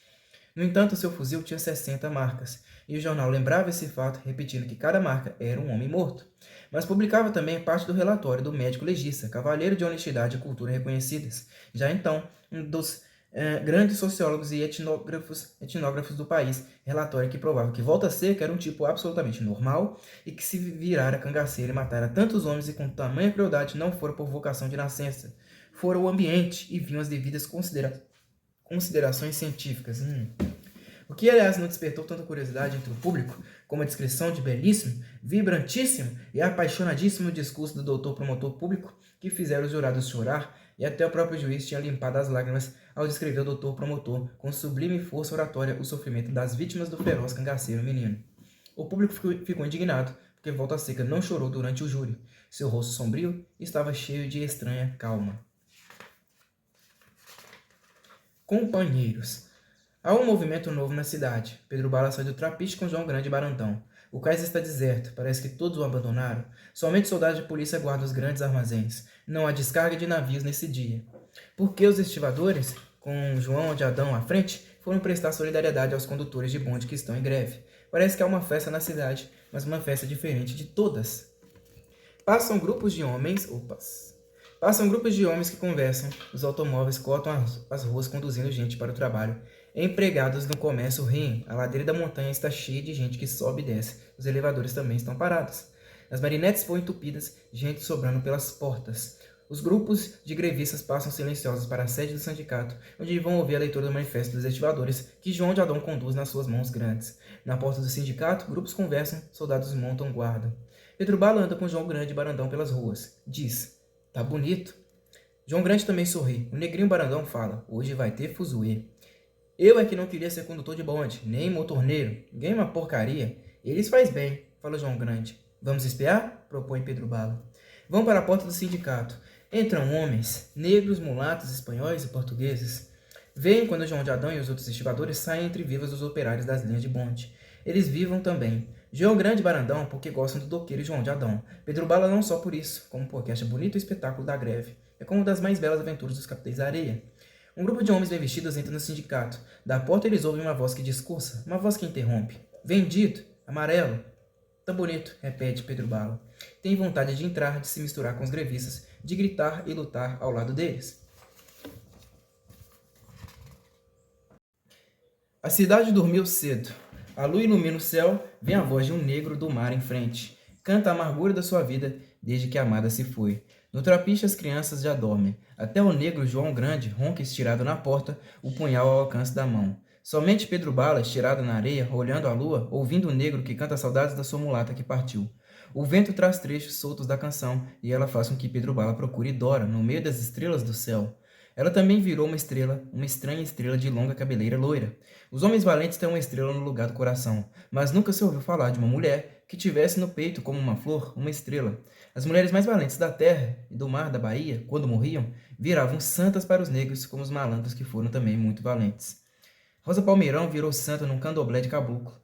No entanto, seu fuzil tinha 60 marcas, e o jornal lembrava esse fato, repetindo que cada marca era um homem morto. Mas publicava também parte do relatório do médico legista, cavalheiro de honestidade e cultura reconhecidas, já então um dos grandes sociólogos e etnógrafos do país, relatório que provava que Volta Seca era um tipo absolutamente normal e que se virara cangaceiro e matara tantos homens e com tamanha crueldade não fora por vocação de nascença, fora o ambiente e vinham as devidas considerações científicas. O que, aliás, não despertou tanta curiosidade entre o público como a descrição de belíssimo, vibrantíssimo e apaixonadíssimo discurso do doutor promotor público que fizeram os jurados chorar, e até o próprio juiz tinha limpado as lágrimas ao descrever o doutor promotor com sublime força oratória o sofrimento das vítimas do feroz cangaceiro menino. O público ficou indignado porque Volta Seca não chorou durante o júri. Seu rosto sombrio estava cheio de estranha calma. Companheiros. Há um movimento novo na cidade. Pedro Bala sai do Trapiche com João Grande e Barantão. O cais está deserto, parece que todos o abandonaram. Somente soldados de polícia guardam os grandes armazéns. Não há descarga de navios nesse dia. Porque os estivadores, com João de Adão à frente, foram prestar solidariedade aos condutores de bonde que estão em greve. Parece que há uma festa na cidade, mas uma festa diferente de todas. Passam grupos de homens que conversam, os automóveis cotam as ruas conduzindo gente para o trabalho. Empregados no comércio riem, a ladeira da montanha está cheia de gente que sobe e desce, os elevadores também estão parados. As marinetes foram entupidas, gente sobrando pelas portas. Os grupos de grevistas passam silenciosos para a sede do sindicato, onde vão ouvir a leitura do manifesto dos estivadores, que João de Adão conduz nas suas mãos grandes. Na porta do sindicato, grupos conversam, soldados montam guarda. Pedro Bala anda com João Grande e Barandão pelas ruas. Diz: "Tá bonito." João Grande também sorri. O negrinho Barandão fala: "Hoje vai ter fuzuê." "Eu é que não queria ser condutor de bonde, nem motorneiro. Ninguém é uma porcaria. Eles faz bem," fala João Grande. "Vamos espiar?" propõe Pedro Bala. Vão para a porta do sindicato. Entram homens, negros, mulatos, espanhóis e portugueses. Veem quando João de Adão e os outros estivadores saem entre vivas dos operários das linhas de bonde. Eles vivam também. João Grande e Barandão porque gostam do doqueiro João de Adão. Pedro Bala não só por isso, como porque acha bonito o espetáculo da greve. É como uma das mais belas aventuras dos capitães da areia. Um grupo de homens bem vestidos entra no sindicato. Da porta eles ouvem uma voz que discursa, uma voz que interrompe. "Vendido, amarelo." "Tão bonito," repete Pedro Bala. Tem vontade de entrar, de se misturar com os grevistas, de gritar e lutar ao lado deles. A cidade dormiu cedo. A lua ilumina o céu, vem a voz de um negro do mar em frente. Canta a amargura da sua vida desde que a amada se foi. No trapiche as crianças já dormem. Até o negro João Grande ronca estirado na porta, o punhal ao alcance da mão. Somente Pedro Bala, estirado na areia, olhando a lua, ouvindo o negro que canta saudades da sua mulata que partiu. O vento traz trechos soltos da canção, e ela faz com que Pedro Bala procure Dora no meio das estrelas do céu. Ela também virou uma estranha estrela de longa cabeleira loira. Os homens valentes têm uma estrela no lugar do coração, mas nunca se ouviu falar de uma mulher que tivesse no peito, como uma flor, uma estrela. As mulheres mais valentes da terra e do mar da Bahia, quando morriam, viravam santas para os negros, como os malandros que foram também muito valentes. Rosa Palmeirão virou santa num candomblé de caboclo.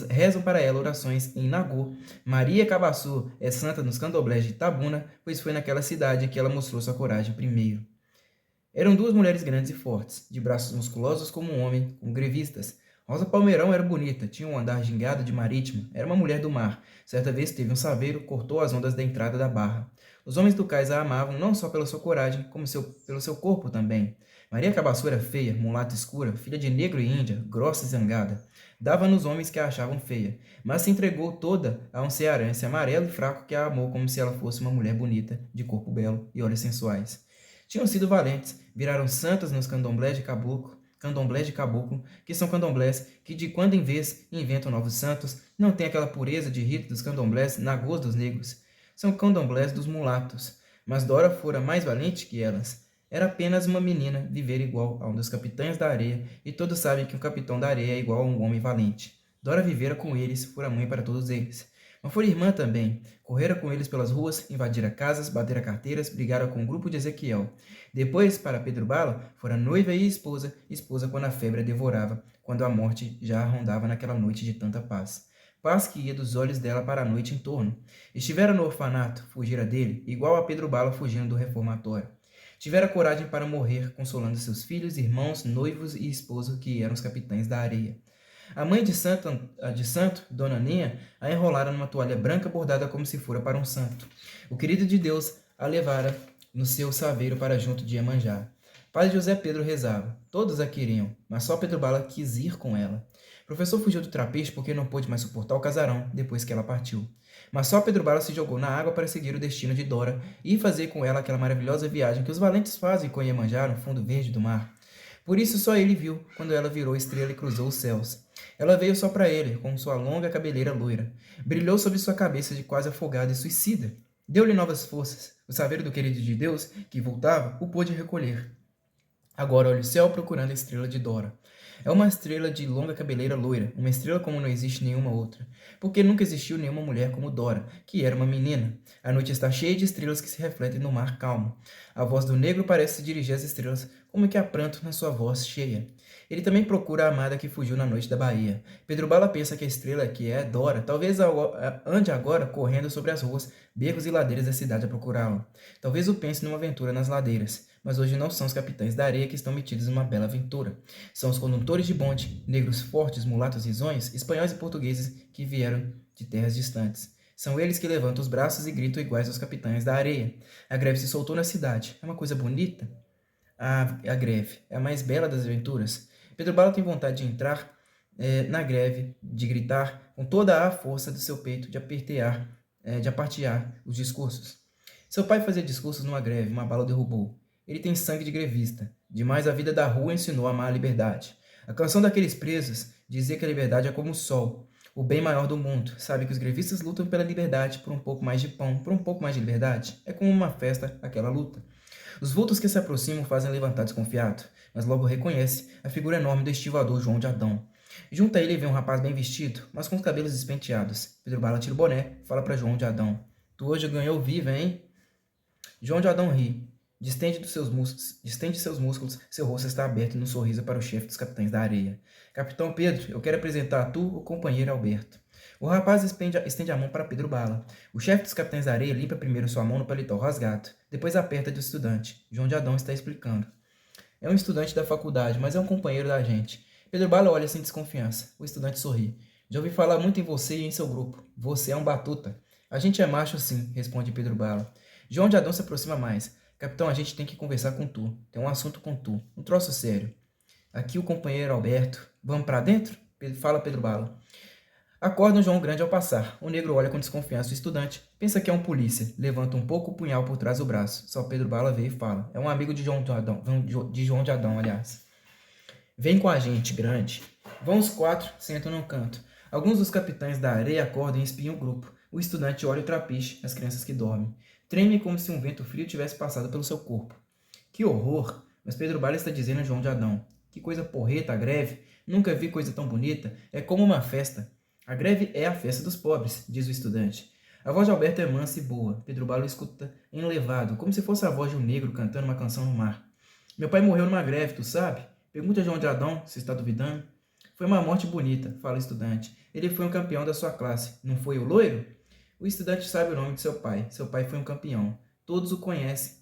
Rezam para ela orações em Nagô. Maria Cabaçu é santa nos candomblés de Itabuna, pois foi naquela cidade que ela mostrou sua coragem primeiro. Eram duas mulheres grandes e fortes, de braços musculosos como um homem, como grevistas. Rosa Palmeirão era bonita, tinha um andar gingado de marítima, era uma mulher do mar. Certa vez teve um saveiro, cortou as ondas da entrada da barra. Os homens do cais a amavam não só pela sua coragem, como pelo seu corpo também. Maria Cabaçu era feia, mulata escura, filha de negro e índia, grossa e zangada. Dava nos homens que a achavam feia, mas se entregou toda a um cearense amarelo e fraco que a amou como se ela fosse uma mulher bonita, de corpo belo e olhos sensuais. Tinham sido valentes, viraram santas nos candomblés de caboclo, que são candomblés que de quando em vez inventam novos santos, não tem aquela pureza de rito dos candomblés nagôs dos negros. São candomblés dos mulatos, mas Dora fora mais valente que elas. Era apenas uma menina viver igual a um dos capitães da areia, e todos sabem que um capitão da areia é igual a um homem valente. Dora vivera com eles, fora mãe para todos eles. Mas fora irmã também. Correra com eles pelas ruas, invadira casas, batera carteiras, brigara com o grupo de Ezequiel. Depois, para Pedro Bala, fora noiva e esposa quando a febre a devorava, quando a morte já a rondava naquela noite de tanta paz. Paz que ia dos olhos dela para a noite em torno. Estivera no orfanato, fugira dele, igual a Pedro Bala fugindo do reformatório. Tivera coragem para morrer, consolando seus filhos, irmãos, noivos e esposo, que eram os capitães da areia. A mãe de santo, Dona Aninha, a enrolara numa toalha branca bordada como se fora para um santo. O querido de Deus a levara no seu saveiro para junto de Iemanjá. Padre José Pedro rezava. Todos a queriam, mas só Pedro Bala quis ir com ela. O professor fugiu do trapiche porque não pôde mais suportar o casarão depois que ela partiu. Mas só Pedro Bala se jogou na água para seguir o destino de Dora e fazer com ela aquela maravilhosa viagem que os valentes fazem com Iemanjá no fundo verde do mar. Por isso só ele viu quando ela virou estrela e cruzou os céus. Ela veio só para ele, com sua longa cabeleira loira. Brilhou sobre sua cabeça de quase afogada e suicida. Deu-lhe novas forças. O saveiro do querido de Deus, que voltava, o pôde recolher. Agora olha o céu procurando a estrela de Dora. É uma estrela de longa cabeleira loira, uma estrela como não existe nenhuma outra, porque nunca existiu nenhuma mulher como Dora, que era uma menina. A noite está cheia de estrelas que se refletem no mar calmo. A voz do negro parece se dirigir às estrelas, como que há pranto na sua voz cheia. Ele também procura a amada que fugiu na noite da Bahia. Pedro Bala pensa que a estrela, que é Dora, talvez ande agora correndo sobre as ruas, becos e ladeiras da cidade a procurá-lo. Talvez o pense numa aventura nas ladeiras. Mas hoje não são os capitães da areia que estão metidos numa bela aventura. São os condutores de bonde, negros fortes, mulatos risonhos, espanhóis e portugueses que vieram de terras distantes. São eles que levantam os braços e gritam iguais aos capitães da areia. A greve se soltou na cidade. É uma coisa bonita? A greve é a mais bela das aventuras. Pedro Bala tem vontade de entrar na greve, de gritar com toda a força do seu peito, de apartear os discursos. Seu pai fazia discursos numa greve, uma bala o derrubou. Ele tem sangue de grevista. Demais a vida da rua ensinou a amar a liberdade. A canção daqueles presos dizia que a liberdade é como o sol, o bem maior do mundo. Sabe que os grevistas lutam pela liberdade, por um pouco mais de pão, por um pouco mais de liberdade. É como uma festa, aquela luta. Os vultos que se aproximam fazem levantar desconfiado, mas logo reconhece a figura enorme do estivador João de Adão. Junto a ele vem um rapaz bem vestido, mas com os cabelos despenteados. Pedro Bala tira o boné, fala para João de Adão. Tu hoje ganhou viva, hein? João de Adão ri. Distende seus músculos, seu rosto está aberto num sorriso para o chefe dos capitães da areia. Capitão Pedro, eu quero apresentar a tu o companheiro Alberto. O rapaz estende a mão para Pedro Bala. O chefe dos capitães da areia limpa primeiro sua mão no paletó rasgado, depois aperta do estudante. João de Adão está explicando. É um estudante da faculdade, mas é um companheiro da gente. Pedro Bala olha sem desconfiança. O estudante sorri. Já ouvi falar muito em você e em seu grupo. Você é um batuta. A gente é macho sim, responde Pedro Bala. João de Adão se aproxima mais. Capitão, a gente tem que conversar com tu. Tem um assunto com tu. Um troço sério. Aqui o companheiro Alberto. Vamos pra dentro? Fala Pedro Bala. Acorda um João Grande ao passar. O negro olha com desconfiança o estudante. Pensa que é um polícia. Levanta um pouco o punhal por trás do braço. Só Pedro Bala vê e fala. É um amigo de João de Adão, aliás. Vem com a gente, Grande. Vão os quatro, sentam num canto. Alguns dos capitães da areia acordam e espiam o grupo. O estudante olha o trapiche, as crianças que dormem. Treme como se um vento frio tivesse passado pelo seu corpo. Que horror! Mas Pedro Bala está dizendo a João de Adão: que coisa porreta a greve, nunca vi coisa tão bonita, é como uma festa. A greve é a festa dos pobres, diz o estudante. A voz de Alberto é mansa e boa. Pedro Bala o escuta enlevado, como se fosse a voz de um negro cantando uma canção no mar. Meu pai morreu numa greve, tu sabe? Pergunta a João de Adão, se está duvidando. Foi uma morte bonita, fala o estudante. Ele foi um campeão da sua classe, não foi o loiro? O estudante sabe o nome de seu pai. Seu pai foi um campeão. Todos o conhecem.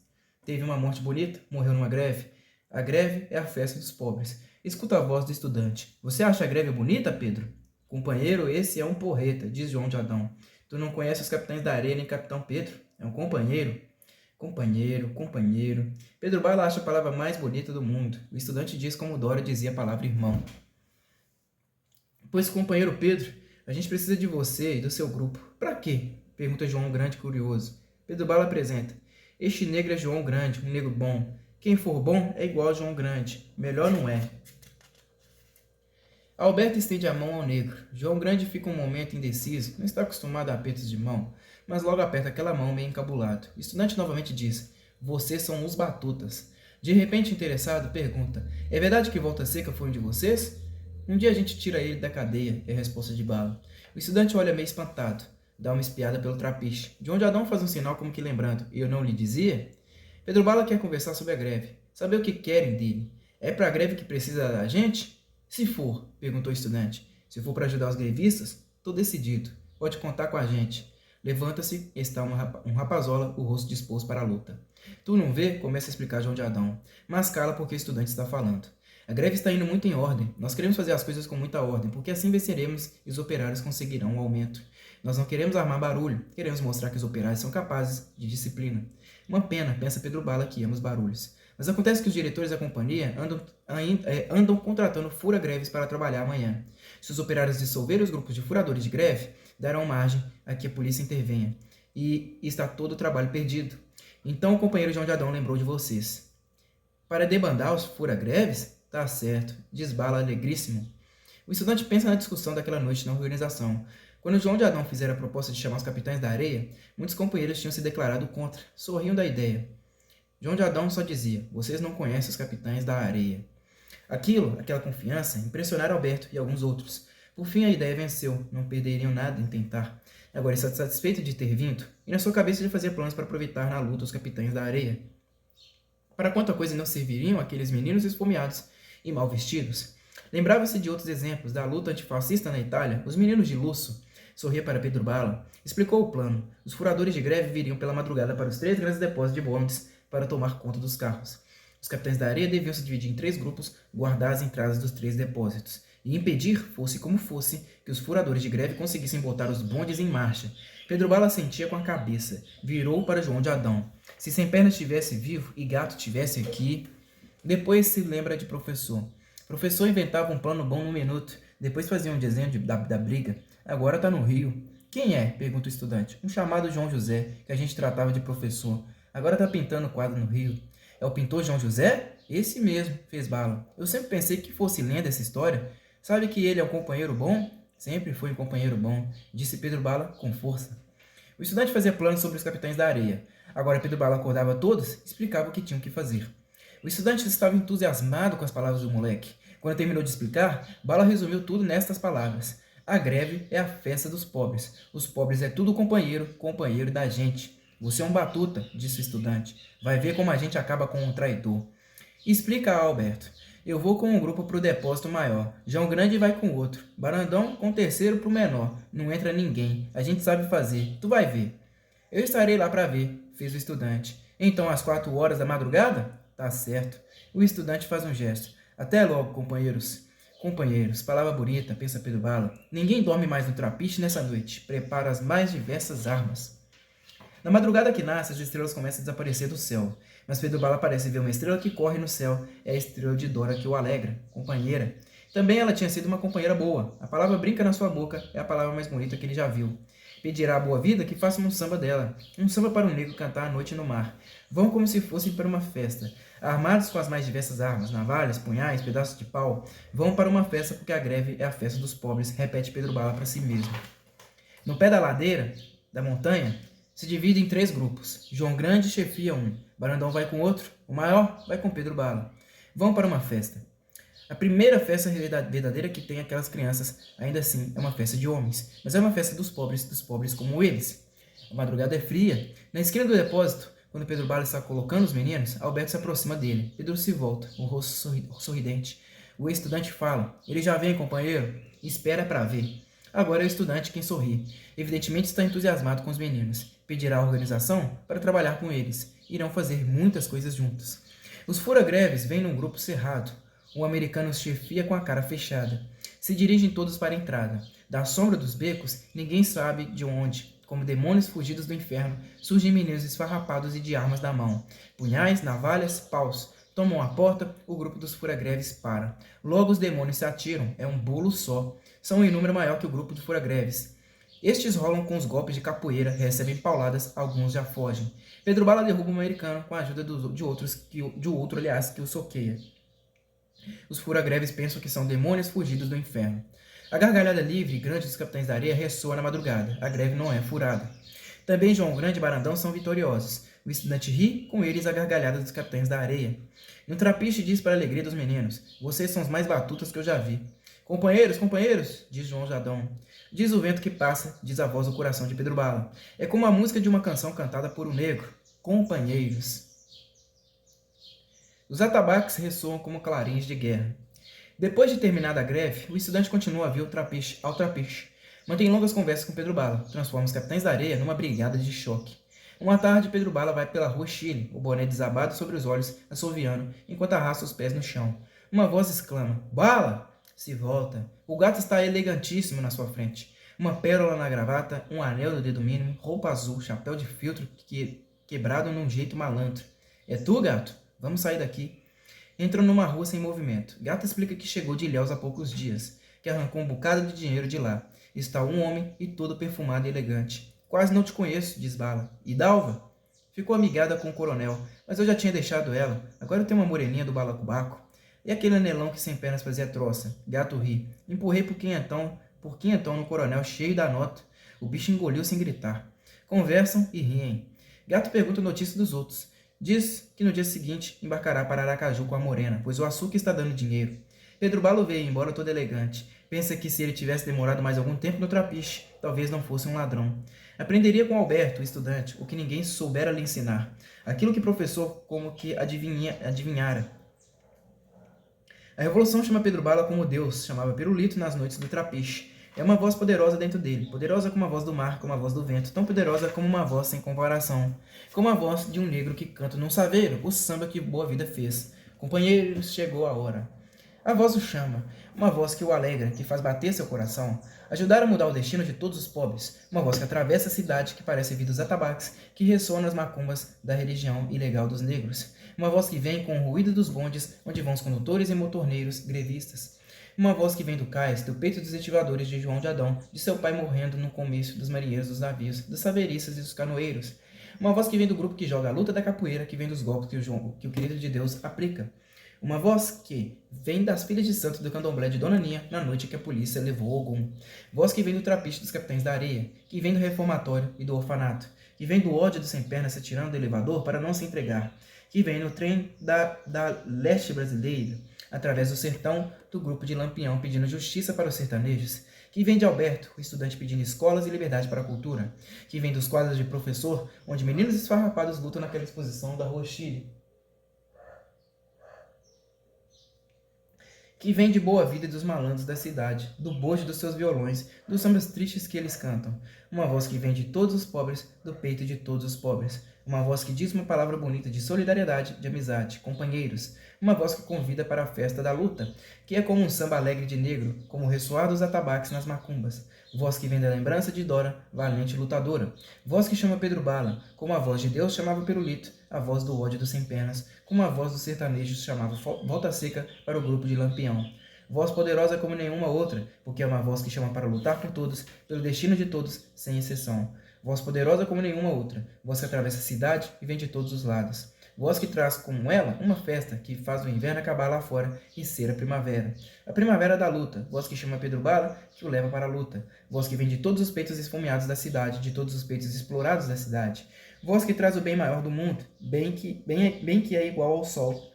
Teve uma morte bonita, morreu numa greve. A greve é a festa dos pobres. Escuta a voz do estudante. Você acha a greve bonita, Pedro? Companheiro, esse é um porreta, diz João de Adão. Tu não conhece os capitães da areia nem capitão Pedro? É um companheiro. Companheiro, companheiro. Pedro Bala acha a palavra mais bonita do mundo. O estudante diz como Dora dizia a palavra irmão. Pois, companheiro Pedro, a gente precisa de você e do seu grupo. Para quê? Pergunta João Grande curioso. Pedro Bala apresenta. Este negro é João Grande, um negro bom. Quem for bom é igual a João Grande. Melhor não é. Alberto estende a mão ao negro. João Grande fica um momento indeciso, não está acostumado a apertos de mão, mas logo aperta aquela mão meio encabulado. O estudante novamente diz, vocês são os batutas. De repente, interessado, pergunta, é verdade que Volta Seca foi um de vocês? Um dia a gente tira ele da cadeia, é a resposta de Bala. O estudante olha meio espantado, dá uma espiada pelo trapiche. João de Adão faz um sinal como que lembrando, eu não lhe dizia? Pedro Bala quer conversar sobre a greve, saber o que querem dele. É para a greve que precisa da gente? Se for, perguntou o estudante, se for para ajudar os grevistas, estou decidido. Pode contar com a gente. Levanta-se e está um rapazola, o rosto disposto para a luta. Tu não vê? Começa a explicar João de Adão. Mas cala porque o estudante está falando. A greve está indo muito em ordem. Nós queremos fazer as coisas com muita ordem, porque assim venceremos e os operários conseguirão um aumento. Nós não queremos armar barulho, queremos mostrar que os operários são capazes de disciplina. Uma pena, pensa Pedro Bala, que ama os barulhos. Mas acontece que os diretores da companhia andam contratando fura-greves para trabalhar amanhã. Se os operários dissolverem os grupos de furadores de greve, darão margem a que a polícia intervenha. E está todo o trabalho perdido. Então o companheiro João de Adão lembrou de vocês. Para debandar os fura-greves? Tá certo, diz Bala alegríssimo. O estudante pensa na discussão daquela noite na organização. Quando João de Adão fizera a proposta de chamar os capitães da areia, muitos companheiros tinham se declarado contra, sorriam da ideia. João de Adão só dizia, vocês não conhecem os capitães da areia. Aquela confiança, impressionaram Alberto e alguns outros. Por fim a ideia venceu, não perderiam nada em tentar. Agora está satisfeito de ter vindo, e na sua cabeça de fazer planos para aproveitar na luta os capitães da areia. Para quanta coisa não serviriam aqueles meninos esfomeados e mal vestidos? Lembrava-se de outros exemplos da luta antifascista na Itália, os meninos de luxo. Sorria para Pedro Bala. Explicou o plano. Os furadores de greve viriam pela madrugada para os 3 grandes depósitos de bondes para tomar conta dos carros. Os capitães da areia deviam se dividir em 3 grupos, guardar as entradas dos 3 depósitos e impedir, fosse como fosse, que os furadores de greve conseguissem botar os bondes em marcha. Pedro Bala sentia com a cabeça. Virou para João de Adão. Se Sem Pernas estivesse vivo e Gato estivesse aqui... Depois se lembra de professor. Professor inventava um plano bom num minuto. Depois fazia um desenho da briga. Agora está no Rio. Quem é? Pergunta o estudante. Um chamado João José, que a gente tratava de professor. Agora está pintando quadro no Rio. É o pintor João José? Esse mesmo, fez Bala. Eu sempre pensei que fosse lenda essa história. Sabe que ele é um companheiro bom? Sempre foi um companheiro bom, disse Pedro Bala com força. O estudante fazia planos sobre os capitães da areia. Agora Pedro Bala acordava todos e explicava o que tinham que fazer. O estudante estava entusiasmado com as palavras do moleque. Quando terminou de explicar, Bala resumiu tudo nestas palavras. A greve é a festa dos pobres. Os pobres é tudo companheiro da gente. Você é um batuta, disse o estudante. Vai ver como a gente acaba com um traidor. Explica a Alberto. Eu vou com um grupo para o depósito maior. João Grande vai com outro. Barandão com o terceiro para o menor. Não entra ninguém. A gente sabe fazer. Tu vai ver. Eu estarei lá para ver, fez o estudante. Então, às 4 horas da madrugada? Tá certo. O estudante faz um gesto. Até logo, companheiros. Companheiros, palavra bonita, pensa Pedro Bala. Ninguém dorme mais no trapiche nessa noite. Prepara as mais diversas armas. Na madrugada que nasce, as estrelas começam a desaparecer do céu. Mas Pedro Bala parece ver uma estrela que corre no céu. É a estrela de Dora que o alegra, companheira. Também ela tinha sido uma companheira boa. A palavra brinca na sua boca é a palavra mais bonita que ele já viu. Pedirá a boa vida que façam um samba dela. Um samba para um negro cantar à noite no mar. Vão como se fossem para uma festa. Armados com as mais diversas armas, navalhas, punhais, pedaços de pau. Vão para uma festa porque a greve é a festa dos pobres, repete Pedro Bala para si mesmo. No pé da ladeira, da montanha, se divide em 3 grupos. João Grande chefia um. Barandão vai com outro, o maior vai com Pedro Bala. Vão para uma festa. A primeira festa verdadeira que tem aquelas crianças, ainda assim, é uma festa de homens, mas é uma festa dos pobres como eles. A madrugada é fria. Na esquina do depósito, quando Pedro Bala está colocando os meninos, Alberto se aproxima dele. Pedro se volta, o rosto sorridente. O estudante fala: ele já vem, companheiro? Espera para ver. Agora é o estudante quem sorri. Evidentemente está entusiasmado com os meninos. Pedirá a organização para trabalhar com eles. Irão fazer muitas coisas juntos. Os fura-greves vêm num grupo cerrado. O americano os chefia com a cara fechada. Se dirigem todos para a entrada. Da sombra dos becos, ninguém sabe de onde, como demônios fugidos do inferno, surgem meninos esfarrapados e de armas na mão. Punhais, navalhas, paus. Tomam a porta, o grupo dos fura-greves para. Logo os demônios se atiram, é um bolo só. São em número maior que o grupo de fura-greves. Estes rolam com os golpes de capoeira, recebem pauladas, alguns já fogem. Pedro Bala derruba o americano com a ajuda de outro, que o soqueia. Os fura-greves pensam que são demônios fugidos do inferno. A gargalhada livre e grande dos capitães da areia ressoa na madrugada. A greve não é furada. Também João Grande e Barandão são vitoriosos. O estudante ri, com eles a gargalhada dos capitães da areia. E um trapiche diz para a alegria dos meninos: vocês são os mais batutas que eu já vi. Companheiros, companheiros, diz João Jadão. Diz o vento que passa, diz a voz do coração de Pedro Bala. É como a música de uma canção cantada por um negro. Companheiros. Os atabaques ressoam como clarins de guerra. Depois de terminada a greve, o estudante continua a vir ao trapiche. Mantém longas conversas com Pedro Bala. Transforma os capitães da areia numa brigada de choque. Uma tarde, Pedro Bala vai pela rua Chile, o boné desabado sobre os olhos, assoviando, enquanto arrasta os pés no chão. Uma voz exclama: Bala! Se volta. O gato está elegantíssimo na sua frente. Uma pérola na gravata, um anel no dedo mínimo, roupa azul, chapéu de filtro quebrado num jeito malandro. É tu, gato? Vamos sair daqui. Entram numa rua sem movimento. Gato explica que chegou de Ilhéus há poucos dias, que arrancou um bocado de dinheiro de lá. Está um homem e todo perfumado e elegante. Quase não te conheço, diz Bala. E Dalva? Ficou amigada com o coronel, mas eu já tinha deixado ela. Agora eu tenho uma moreninha do balacobaco. E aquele anelão que sem pernas fazia troça? Gato ri. Empurrei por quinhentão no coronel, cheio da nota. O bicho engoliu sem gritar. Conversam e riem. Gato pergunta notícia dos outros. Diz que no dia seguinte embarcará para Aracaju com a morena, pois o açúcar está dando dinheiro. Pedro Bala veio embora todo elegante. Pensa que se ele tivesse demorado mais algum tempo no trapiche, talvez não fosse um ladrão. Aprenderia com Alberto, o estudante, o que ninguém soubera lhe ensinar. Aquilo que o professor como que adivinhara. A revolução chama Pedro Bala como Deus chamava Pirulito nas noites do trapiche. É uma voz poderosa dentro dele, poderosa como a voz do mar, como a voz do vento, tão poderosa como uma voz sem comparação, como a voz de um negro que canta num saveiro o samba que Boa Vida fez. Companheiros, chegou a hora. A voz o chama, uma voz que o alegra, que faz bater seu coração, ajudar a mudar o destino de todos os pobres, uma voz que atravessa a cidade, que parece vir dos atabaques, que ressoa nas macumbas da religião ilegal dos negros, uma voz que vem com o ruído dos bondes, onde vão os condutores e motorneiros grevistas, uma voz que vem do cais, do peito dos estivadores de João de Adão, de seu pai morrendo no comício dos marinheiros dos navios, dos saberistas e dos canoeiros, uma voz que vem do grupo que joga a luta da capoeira, que vem dos golpes que o querido de Deus aplica. Uma voz que vem das filhas de santo do candomblé de Dona Ninha na noite que a polícia levou Ogum. Voz que vem do trapiche dos capitães da areia, que vem do reformatório e do orfanato, que vem do ódio do sem pernas se atirando do elevador para não se entregar, que vem no trem da leste brasileira, através do sertão do grupo de Lampião pedindo justiça para os sertanejos, que vem de Alberto, o estudante pedindo escolas e liberdade para a cultura, que vem dos quadros de professor, onde meninos esfarrapados lutam naquela exposição da Rua Chile, que vem de Boa Vida e dos malandros da cidade, do bojo dos seus violões, dos sambas tristes que eles cantam. Uma voz que vem de todos os pobres, do peito de todos os pobres. Uma voz que diz uma palavra bonita de solidariedade, de amizade, companheiros. Uma voz que convida para a festa da luta, que é como um samba alegre de negro, como o ressoar dos atabaques nas macumbas. Voz que vem da lembrança de Dora, valente lutadora. Voz que chama Pedro Bala, como a voz de Deus chamava Pirulito, a voz do ódio dos sem pernas, como a voz dos sertanejos chamava Volta Seca para o grupo de Lampião. Voz poderosa como nenhuma outra, porque é uma voz que chama para lutar por todos, pelo destino de todos, sem exceção. Voz poderosa como nenhuma outra, voz que atravessa a cidade e vem de todos os lados. voz que traz com ela uma festa que faz o inverno acabar lá fora e ser a primavera. A primavera da luta, voz que chama Pedro Bala, que o leva para a luta. Voz que vem de todos os peitos esfomeados da cidade, de todos os peitos explorados da cidade. Voz que traz o bem maior do mundo, bem que é igual ao sol,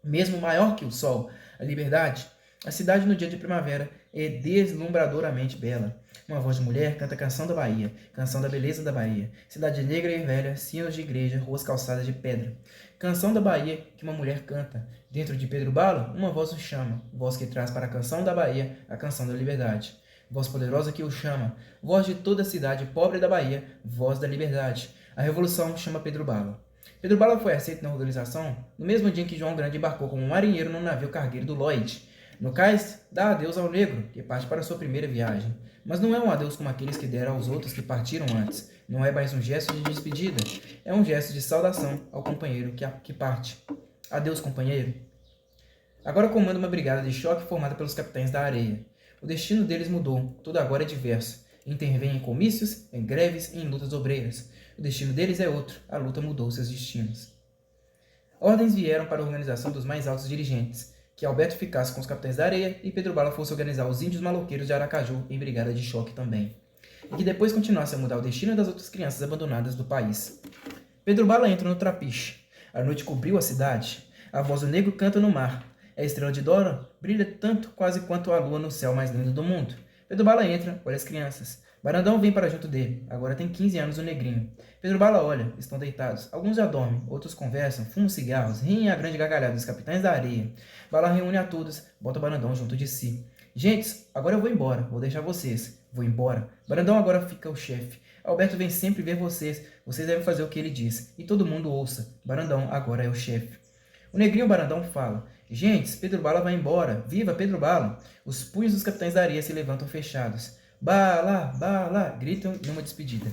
mesmo maior que o sol, a liberdade. A cidade no dia de primavera é deslumbradoramente bela. Uma voz de mulher canta a canção da Bahia, canção da beleza da Bahia. Cidade negra e velha, sinos de igreja, ruas calçadas de pedra. Canção da Bahia que uma mulher canta. Dentro de Pedro Bala, uma voz o chama, voz que traz para a canção da Bahia a canção da liberdade. Voz poderosa que o chama, voz de toda a cidade pobre da Bahia, voz da liberdade. A revolução chama Pedro Bala. Pedro Bala foi aceito na organização no mesmo dia em que João Grande embarcou como marinheiro no navio cargueiro do Lloyd. No cais, dá adeus ao negro, que parte para sua primeira viagem. Mas não é um adeus como aqueles que deram aos outros que partiram antes. Não é mais um gesto de despedida. É um gesto de saudação ao companheiro que parte. Adeus, companheiro. Agora comanda uma brigada de choque formada pelos capitães da areia. O destino deles mudou. Tudo agora é diverso. Intervém em comícios, em greves e em lutas obreiras. O destino deles é outro. A luta mudou seus destinos. Ordens vieram para a organização dos mais altos dirigentes, que Alberto ficasse com os capitães da areia e Pedro Bala fosse organizar os índios maloqueiros de Aracaju em brigada de choque também. E que depois continuasse a mudar o destino das outras crianças abandonadas do país. Pedro Bala entra no trapiche. A noite cobriu a cidade. A voz do negro canta no mar. A estrela de Dora brilha tanto quase quanto a lua no céu mais lindo do mundo. Pedro Bala entra, olha as crianças. Barandão vem para junto dele. Agora tem 15 anos o negrinho. Pedro Bala olha, estão deitados. Alguns já dormem, outros conversam, fumam cigarros, riem a grande gargalhada dos capitães da areia. Bala reúne a todos, bota Barandão junto de si. Gentes, agora eu vou embora, vou deixar vocês. Vou embora. Barandão agora fica o chefe. Alberto vem sempre ver vocês. Vocês devem fazer o que ele diz. E todo mundo ouça. Barandão agora é o chefe. O negrinho Barandão fala. Gentes, Pedro Bala vai embora. Viva Pedro Bala! Os punhos dos capitães da areia se levantam fechados. Bala, bala, gritam numa despedida.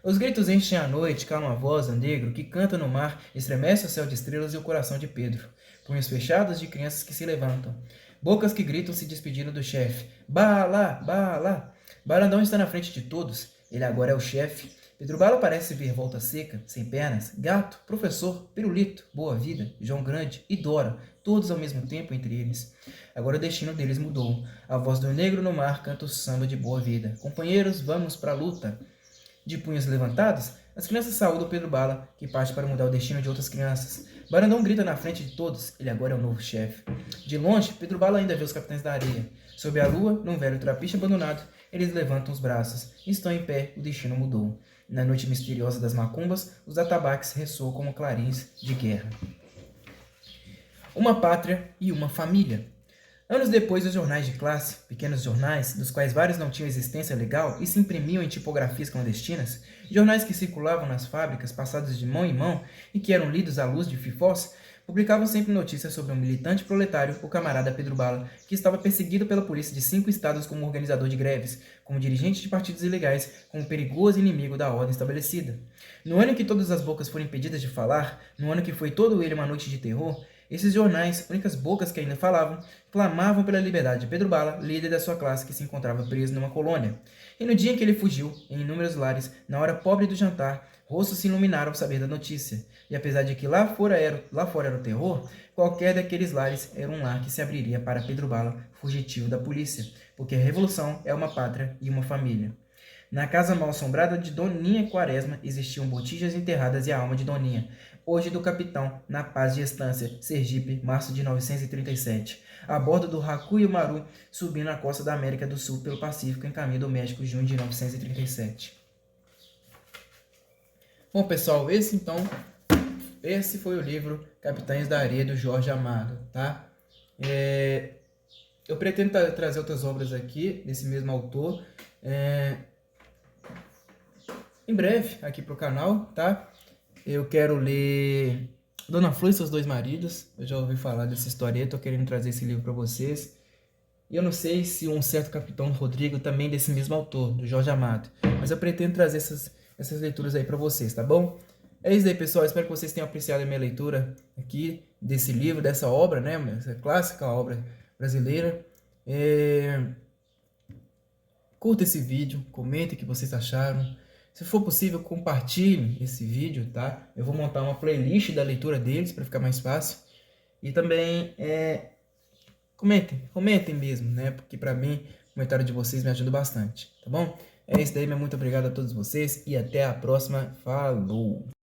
Os gritos enchem a noite, calam a voz do negro que canta no mar, estremece o céu de estrelas e o coração de Pedro. Punhos fechados de crianças que se levantam. Bocas que gritam se despedindo do chefe. Bala, bala. Barandão está na frente de todos. Ele agora é o chefe. Pedro Bala parece ver Volta Seca, Sem Pernas, Gato, Professor, Pirulito, Boa Vida, João Grande e Dora, todos ao mesmo tempo entre eles. Agora o destino deles mudou. A voz do negro no mar canta o samba de Boa Vida. Companheiros, vamos para a luta. De punhos levantados, as crianças saúdam Pedro Bala, que parte para mudar o destino de outras crianças. Barandão grita na frente de todos, ele agora é o novo chefe. De longe, Pedro Bala ainda vê os capitães da areia. Sob a lua, num velho trapiche abandonado, eles levantam os braços. Estão em pé, o destino mudou. Na noite misteriosa das macumbas, os atabaques ressoam como clarins de guerra. Uma pátria e uma família. Anos depois, os jornais de classe, pequenos jornais, dos quais vários não tinham existência legal e se imprimiam em tipografias clandestinas, jornais que circulavam nas fábricas, passados de mão em mão e que eram lidos à luz de fifós, publicavam sempre notícias sobre um militante proletário, o camarada Pedro Bala, que estava perseguido pela polícia de 5 estados como organizador de greves, como dirigente de partidos ilegais, como perigoso inimigo da ordem estabelecida. No ano em que todas as bocas foram impedidas de falar, no ano que foi todo ele uma noite de terror, esses jornais, únicas bocas que ainda falavam, clamavam pela liberdade de Pedro Bala, líder da sua classe que se encontrava preso numa colônia. E no dia em que ele fugiu, em inúmeros lares, na hora pobre do jantar, rostos se iluminaram ao saber da notícia. E apesar de que lá fora era o terror, qualquer daqueles lares era um lar que se abriria para Pedro Bala, fugitivo da polícia, porque a revolução é uma pátria e uma família. Na casa mal-assombrada de Doninha Quaresma existiam botijas enterradas e a alma de Doninha, hoje do capitão, na paz de Estância, Sergipe, março de 1937, a bordo do Hakuyu Maru, subindo a costa da América do Sul pelo Pacífico em caminho do México, junho de 1937. Bom, pessoal, esse foi o livro Capitães da Areia, do Jorge Amado, tá? Eu pretendo trazer outras obras aqui, desse mesmo autor, em breve, aqui pro canal, tá? Eu quero ler Dona Flor e seus dois maridos. Eu já ouvi falar dessa história, tô querendo trazer esse livro para vocês. E eu não sei se um certo Capitão Rodrigo também desse mesmo autor, do Jorge Amado. Mas eu pretendo trazer essas leituras aí para vocês, tá bom? É isso aí, pessoal. Espero que vocês tenham apreciado a minha leitura aqui desse livro, dessa obra, né? Essa clássica obra brasileira. Curta esse vídeo, comentem o que vocês acharam. Se for possível, compartilhe esse vídeo, tá? Eu vou montar uma playlist da leitura deles para ficar mais fácil. E também comentem mesmo, né? Porque para mim, o comentário de vocês me ajuda bastante, tá bom? É isso daí, meu muito obrigado a todos vocês e até a próxima. Falou!